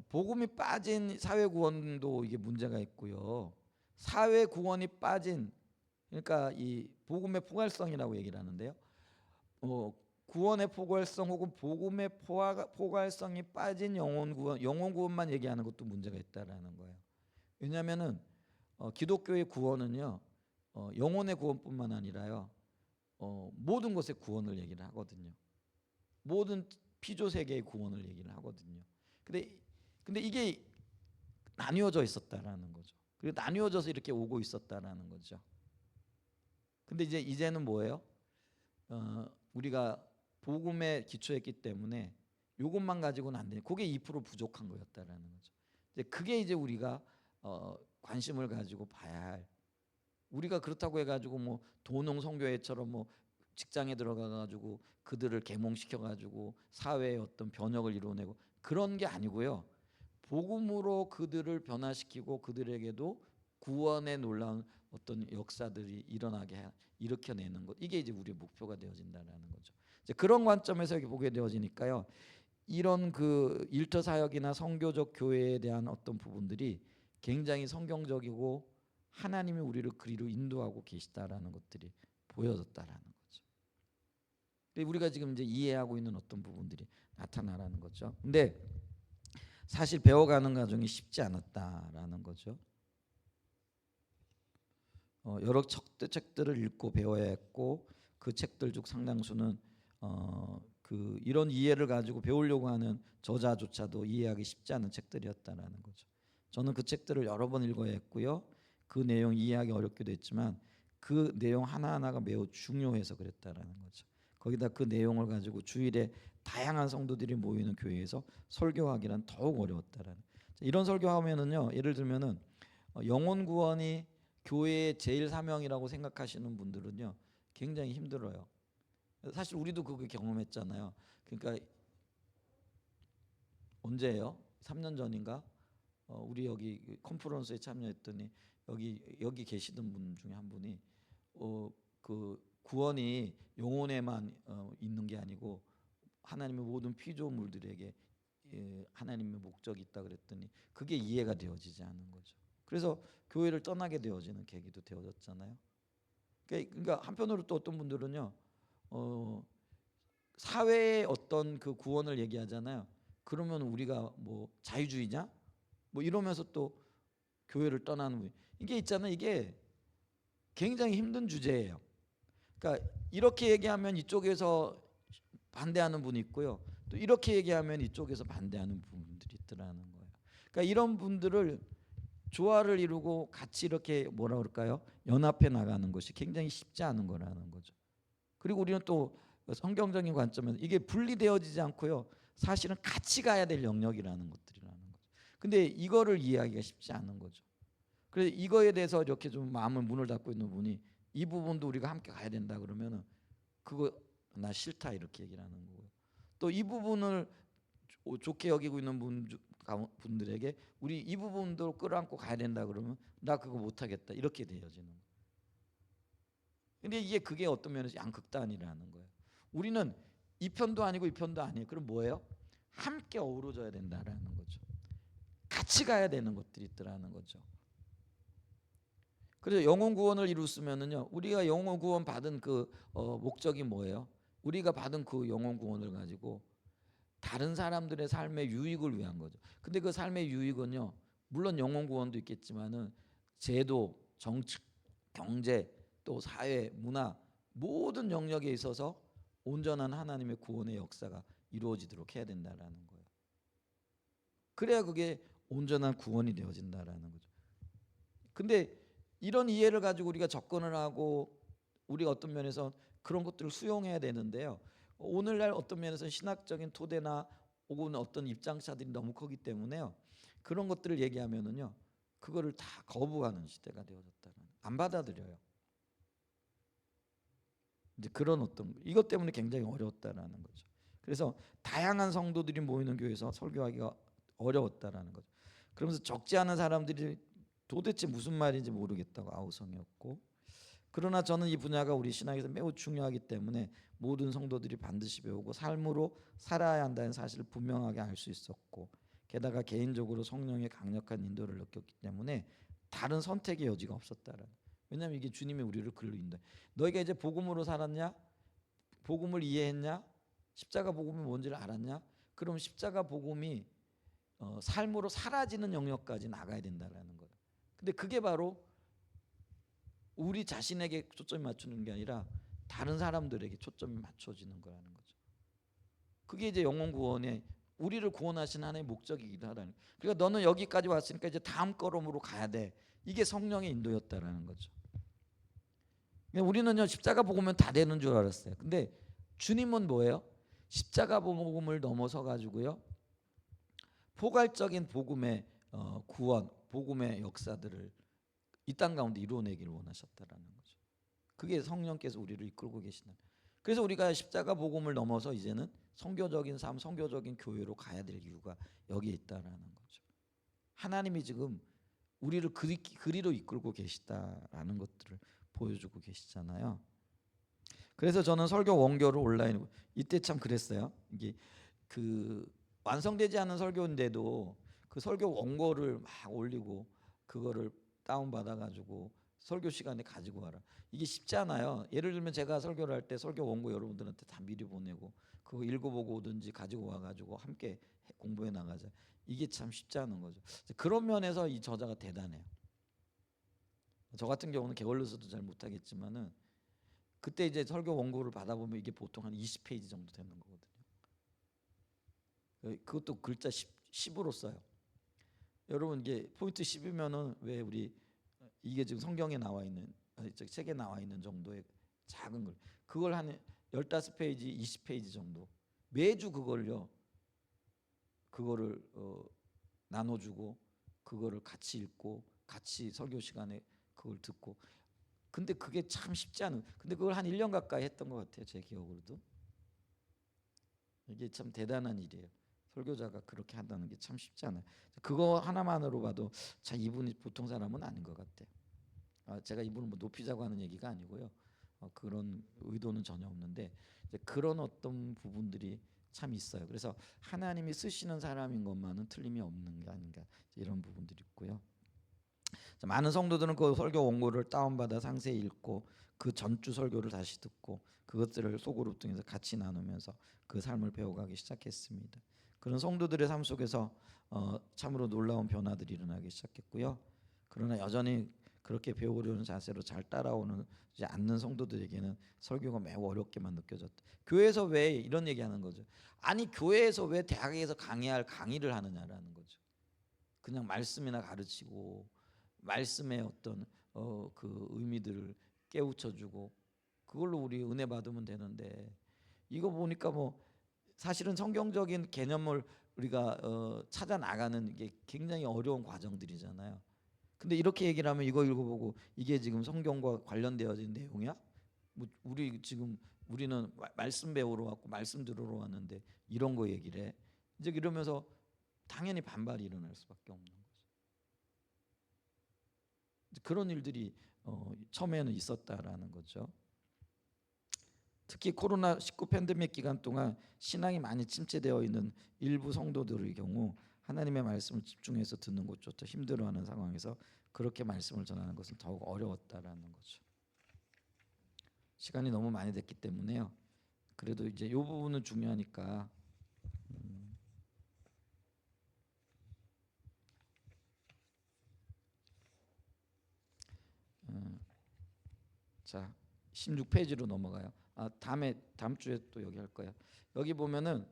복음이 빠진 사회 구원도 이게 문제가 있고요. 사회 구원이 빠진 그러니까 이 복음의 포괄성이라고 얘기를 하는데요. 구원의 포괄성 혹은 복음의 포괄성이 빠진 영혼 구원만 얘기하는 것도 문제가 있다라는 거예요. 왜냐하면은 기독교의 구원은요, 영혼의 구원뿐만 아니라요, 모든 것의 구원을 얘기를 하거든요. 모든 피조 세계의 구원을 얘기를 하거든요. 근데 이게 나뉘어져 있었다라는 거죠. 그리고 나뉘어져서 이렇게 오고 있었다라는 거죠. 근데 이제는 뭐예요? 우리가 복음에 기초했기 때문에 이것만 가지고는 안 돼. 그게 2% 부족한 거였다라는 거죠. 그게 이제 우리가 관심을 가지고 봐야 할. 우리가 그렇다고 해가지고 뭐 도농 선교회처럼 뭐 직장에 들어가가지고 그들을 계몽시켜가지고 사회의 어떤 변혁을 이루어내고 그런 게 아니고요. 복음으로 그들을 변화시키고 그들에게도 구원의 놀라운 어떤 역사들이 일으켜내는 것. 이게 이제 우리의 목표가 되어진다는 거죠. 이제 그런 관점에서 이렇게 보게 되어지니까요. 이런 그 일터 사역이나 선교적 교회에 대한 어떤 부분들이 굉장히 성경적이고 하나님이 우리를 그리로 인도하고 계시다라는 것들이 보여졌다라는 거죠. 우리가 지금 이제 이해하고 있는 어떤 부분들이 나타나라는 거죠. 근데 사실 배워가는 과정이 쉽지 않았다라는 거죠. 여러 책들을 읽고 배워야 했고 그 책들 중 상당수는 그 이런 이해를 가지고 배우려고 하는 저자조차도 이해하기 쉽지 않은 책들이었다라는 거죠. 저는 그 책들을 여러 번 읽어야 했고요. 그 내용 이해하기 어렵기도 했지만 그 내용 하나하나가 매우 중요해서 그랬다라는 거죠. 거기다 그 내용을 가지고 주일에 다양한 성도들이 모이는 교회에서 설교하기란 더욱 어려웠다라는. 이런 설교하면은요. 예를 들면은 영혼 구원이 교회의 제일 사명이라고 생각하시는 분들은요. 굉장히 힘들어요. 사실 우리도 그거 경험했잖아요. 그러니까 언제예요? 3년 전인가? 우리 여기 컨퍼런스에 참여했더니 여기 계시던 분 중에 한 분이 그 구원이 영혼에만 있는 게 아니고 하나님의 모든 피조물들에게 하나님의 목적이 있다 그랬더니 그게 이해가 되어지지 않은 거죠. 그래서 교회를 떠나게 되어지는 계기도 되어졌잖아요. 그러니까 한편으로 또 어떤 분들은요, 사회의 어떤 그 구원을 얘기하잖아요. 그러면 우리가 뭐 자유주의냐? 뭐 이러면서 또 교회를 떠나는 분. 이게 있잖아요. 이게 굉장히 힘든 주제예요. 그러니까 이렇게 얘기하면 이쪽에서 반대하는 분이 있고요. 또 이렇게 얘기하면 이쪽에서 반대하는 분들이 있더라는 거예요. 그러니까 이런 분들을 조화를 이루고 같이 이렇게 뭐라 그럴까요? 연합해 나가는 것이 굉장히 쉽지 않은 거라는 거죠. 그리고 우리는 또 성경적인 관점에서 이게 분리되어지지 않고요. 사실은 같이 가야 될 영역이라는 것들이라는 거죠. 근데 이거를 이해하기가 쉽지 않은 거죠. 그래서 이거에 대해서 이렇게 좀 마음을 문을 닫고 있는 분이 이 부분도 우리가 함께 가야 된다 그러면은 그거 나 싫다 이렇게 얘기를 하는 거고요. 또 이 부분을 좋게 여기고 있는 분들에게 우리 이 부분도 끌어안고 가야 된다 그러면 나 그거 못하겠다 이렇게 되어지는 거예요. 근데 그게 어떤 면에서 양극단이라는 거예요. 우리는 이 편도 아니고 이 편도 아니에요. 그럼 뭐예요? 함께 어우러져야 된다라는 거죠. 같이 가야 되는 것들이 있더라는 거죠. 그래서 영혼 구원을 이루었으면은요. 우리가 영혼 구원 받은 그 목적이 뭐예요? 우리가 받은 그 영혼 구원을 가지고 다른 사람들의 삶의 유익을 위한 거죠. 근데 그 삶의 유익은요, 물론 영혼 구원도 있겠지만은 제도, 정치, 경제, 또 사회, 문화 모든 영역에 있어서 온전한 하나님의 구원의 역사가 이루어지도록 해야 된다라는 거예요. 그래야 그게 온전한 구원이 되어진다라는 거죠. 근데 이런 이해를 가지고 우리가 접근을 하고 우리가 어떤 면에서 그런 것들을 수용해야 되는데요. 오늘날 어떤 면에서 신학적인 토대나 혹은 어떤 입장차들이 너무 크기 때문에요. 그런 것들을 얘기하면은요, 그거를 다 거부하는 시대가 되어졌다는, 안 받아들여요. 이제 그런 어떤 이것 때문에 굉장히 어려웠다라는 거죠. 그래서 다양한 성도들이 모이는 교회에서 설교하기가 어려웠다라는 거죠. 그러면서 적지 않은 사람들이 도대체 무슨 말인지 모르겠다고 아우성이었고, 그러나 저는 이 분야가 우리 신학에서 매우 중요하기 때문에 모든 성도들이 반드시 배우고 삶으로 살아야 한다는 사실을 분명하게 알 수 있었고, 게다가 개인적으로 성령의 강력한 인도를 느꼈기 때문에 다른 선택의 여지가 없었다라는. 왜냐하면 이게 주님이 우리를 글로 인도해. 너희가 이제 복음으로 살았냐? 복음을 이해했냐? 십자가 복음이 뭔지를 알았냐? 그럼 십자가 복음이 삶으로 사라지는 영역까지 나가야 된다라는 거예요. 근데 그게 바로 우리 자신에게 초점이 맞추는 게 아니라 다른 사람들에게 초점이 맞춰지는 거라는 거죠. 그게 이제 영혼 구원의 우리를 구원하신 하나님의 목적이기도 하다는. 그러니까 너는 여기까지 왔으니까 이제 다음 걸음으로 가야 돼. 이게 성령의 인도였다라는 거죠. 우리는요, 십자가 복음은 다 되는 줄 알았어요. 근데 주님은 뭐예요? 십자가 복음을 넘어서 가지고요, 포괄적인 복음의 구원, 복음의 역사들을 이 땅 가운데 이루어내기를 원하셨다라는 거죠. 그게 성령께서 우리를 이끌고 계시는. 그래서 우리가 십자가 복음을 넘어서 이제는 선교적인 삶, 선교적인 교회로 가야 될 이유가 여기에 있다라는 거죠. 하나님이 지금 우리를 그리로 이끌고 계시다라는 것들을 보여주고 계시잖아요. 그래서 저는 설교 원교를 온라인 이때 참 그랬어요. 이게 그 완성되지 않은 설교인데도 그 설교 원고를 막 올리고 그거를 다운 받아 가지고 설교 시간에 가지고 와라. 이게 쉽지 않아요. 예를 들면 제가 설교를 할 때 설교 원고 여러분들한테 다 미리 보내고 그거 읽어보고 오든지 가지고 와가지고 함께 공부해 나가자. 이게 참 쉽지 않은 거죠. 그런 면에서 이 저자가 대단해요. 저 같은 경우는 게을러서도 잘 못하겠지만은 그때 이제 설교 원고를 받아보면 이게 보통 한 20페이지 정도 되는 거거든요. 그것도 글자 10으로 써요. 여러분 이게 포인트 10이면은 왜 우리 이게 지금 성경에 나와 있는 책에 나와 있는 정도의 작은 걸 그걸 한 15페이지, 20페이지 정도 매주 그거를 나눠주고 그거를 같이 읽고 같이 설교 시간에 그걸 듣고 근데 그게 참 쉽지 않은 근데 그걸 한 1년 가까이 했던 것 같아요. 제 기억으로도. 이게 참 대단한 일이에요. 설교자가 그렇게 한다는 게 참 쉽지 않아요. 그거 하나만으로 봐도 자 이분이 보통 사람은 아닌 것 같아요. 제가 이분을 뭐 높이자고 하는 얘기가 아니고요. 그런 의도는 전혀 없는데 이제 그런 어떤 부분들이 참 있어요. 그래서 하나님이 쓰시는 사람인 것만은 틀림이 없는 게 아닌가 이런 부분들이 있고요. 많은 성도들은 그 설교 원고를 다운받아 상세히 읽고 그 전주 설교를 다시 듣고 그것들을 소그룹 등에서 같이 나누면서 그 삶을 배워가기 시작했습니다. 그런 성도들의 삶 속에서 참으로 놀라운 변화들이 일어나기 시작했고요. 그러나 여전히 그렇게 배우려는 자세로 잘 따라오는 않는 성도들에게는 설교가 매우 어렵게만 느껴졌다. 교회에서 왜 이런 얘기하는 거죠? 아니 교회에서 왜 대학에서 강의할 강의를 하느냐라는 거죠. 그냥 말씀이나 가르치고 말씀의 어떤 그 의미들을 깨우쳐주고 그걸로 우리 은혜 받으면 되는데 이거 보니까 뭐 사실은 성경적인 개념을 우리가 찾아 나가는 게 굉장히 어려운 과정들이잖아요. 근데 이렇게 얘기를 하면 이거 읽어보고 이게 지금 성경과 관련되어진 내용이야? 뭐 우리는 말씀 배우러 왔고 말씀 들으러 왔는데 이런 거 얘기를 해. 이제 이러면서 당연히 반발이 일어날 수밖에 없는 거죠. 그런 일들이 처음에는 있었다라는 거죠. 특히 코로나19 팬데믹 기간 동안 신앙이 많이 침체되어 있는 일부 성도들의 경우 하나님의 말씀을 집중해서 듣는 것조차 힘들어하는 상황에서 그렇게 말씀을 전하는 것은 더욱 어려웠다라는 거죠. 시간이 너무 많이 됐기 때문에요. 그래도 이제 이 부분은 중요하니까 자, 16페이지로 넘어가요. 다음 주에 또 여기 할 거야. 여기 보면은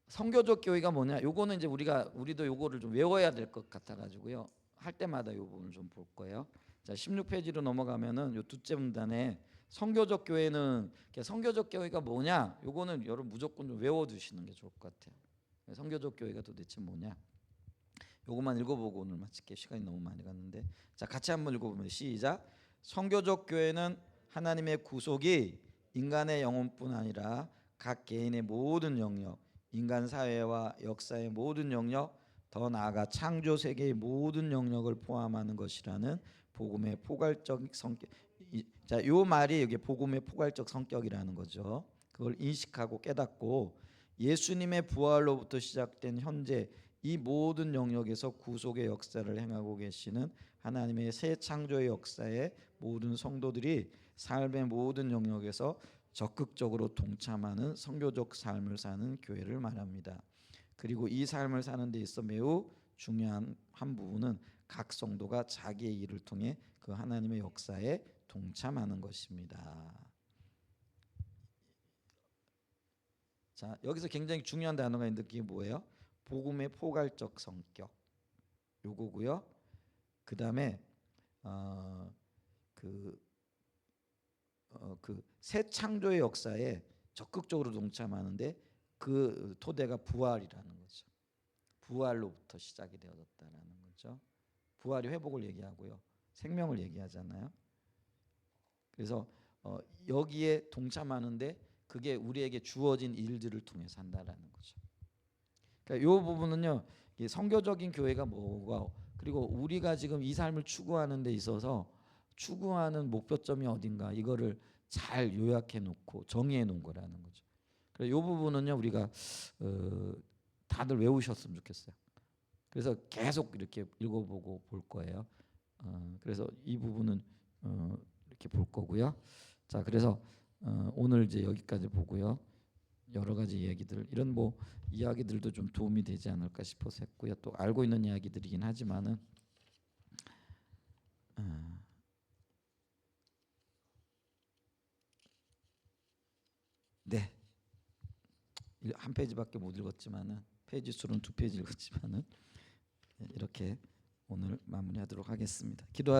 선교적 교회가 뭐냐? 요거는 이제 우리도 요거를 좀 외워야 될 것 같아 가지고요. 할 때마다 요 부분을 좀 볼 거예요. 자, 16페이지로 넘어가면은 요 두째 문단에 선교적 교회는 선교적 교회가 뭐냐? 요거는 여러분 무조건 좀 외워 두시는 게 좋을 것 같아요. 선교적 교회가 도대체 뭐냐? 요것만 읽어보고 오늘 마칠게. 시간이 너무 많이 갔는데. 자, 같이 한번 읽어보면 시작. 선교적 교회는 하나님의 구속이 인간의 영혼뿐 아니라 각 개인의 모든 영역, 인간 사회와 역사의 모든 영역, 더 나아가 창조 세계의 모든 영역을 포함하는 것이라는 복음의 포괄적 성격. 자, 요 말이 여기 복음의 포괄적 성격이라는 거죠. 그걸 인식하고 깨닫고 예수님의 부활로부터 시작된 현재 이 모든 영역에서 구속의 역사를 행하고 계시는 하나님의 새 창조의 역사에 모든 성도들이 삶의 모든 영역에서 적극적으로 동참하는 선교적 삶을 사는 교회를 말합니다. 그리고 이 삶을 사는 데 있어 매우 중요한 한 부분은 각 성도가 자기의 일을 통해 그 하나님의 역사에 동참하는 것입니다. 자, 여기서 굉장히 중요한 단어가 있는데 그게 뭐예요? 복음의 포괄적 성격 요거고요. 그 다음에 그 새 창조의 역사에 적극적으로 동참하는데 그 토대가 부활이라는 거죠. 부활로부터 시작이 되어졌다라는 거죠. 부활이 회복을 얘기하고요, 생명을 얘기하잖아요. 그래서 여기에 동참하는데 그게 우리에게 주어진 일들을 통해서 한다라는 거죠. 그러니까 이 부분은요, 선교적인 교회가 뭐가, 그리고 우리가 지금 이 삶을 추구하는 데 있어서 추구하는 목표점이 어딘가 이거를 잘 요약해 놓고 정의해 놓은 거라는 거죠. 그래서 이 부분은요 우리가 다들 외우셨으면 좋겠어요. 그래서 계속 이렇게 읽어보고 볼 거예요. 그래서 이 부분은 이렇게 볼 거고요. 자, 그래서 오늘 이제 여기까지 보고요. 여러 가지 얘기들, 이런 뭐 이야기들도 좀 도움이 되지 않을까 싶어서 했고요. 또 알고 있는 이야기들이긴 하지만은 네, 한 페이지밖에 못 읽었지만은 페이지 수는 2페이지 읽었지만은 이렇게 오늘 마무리하도록 하겠습니다. 기도.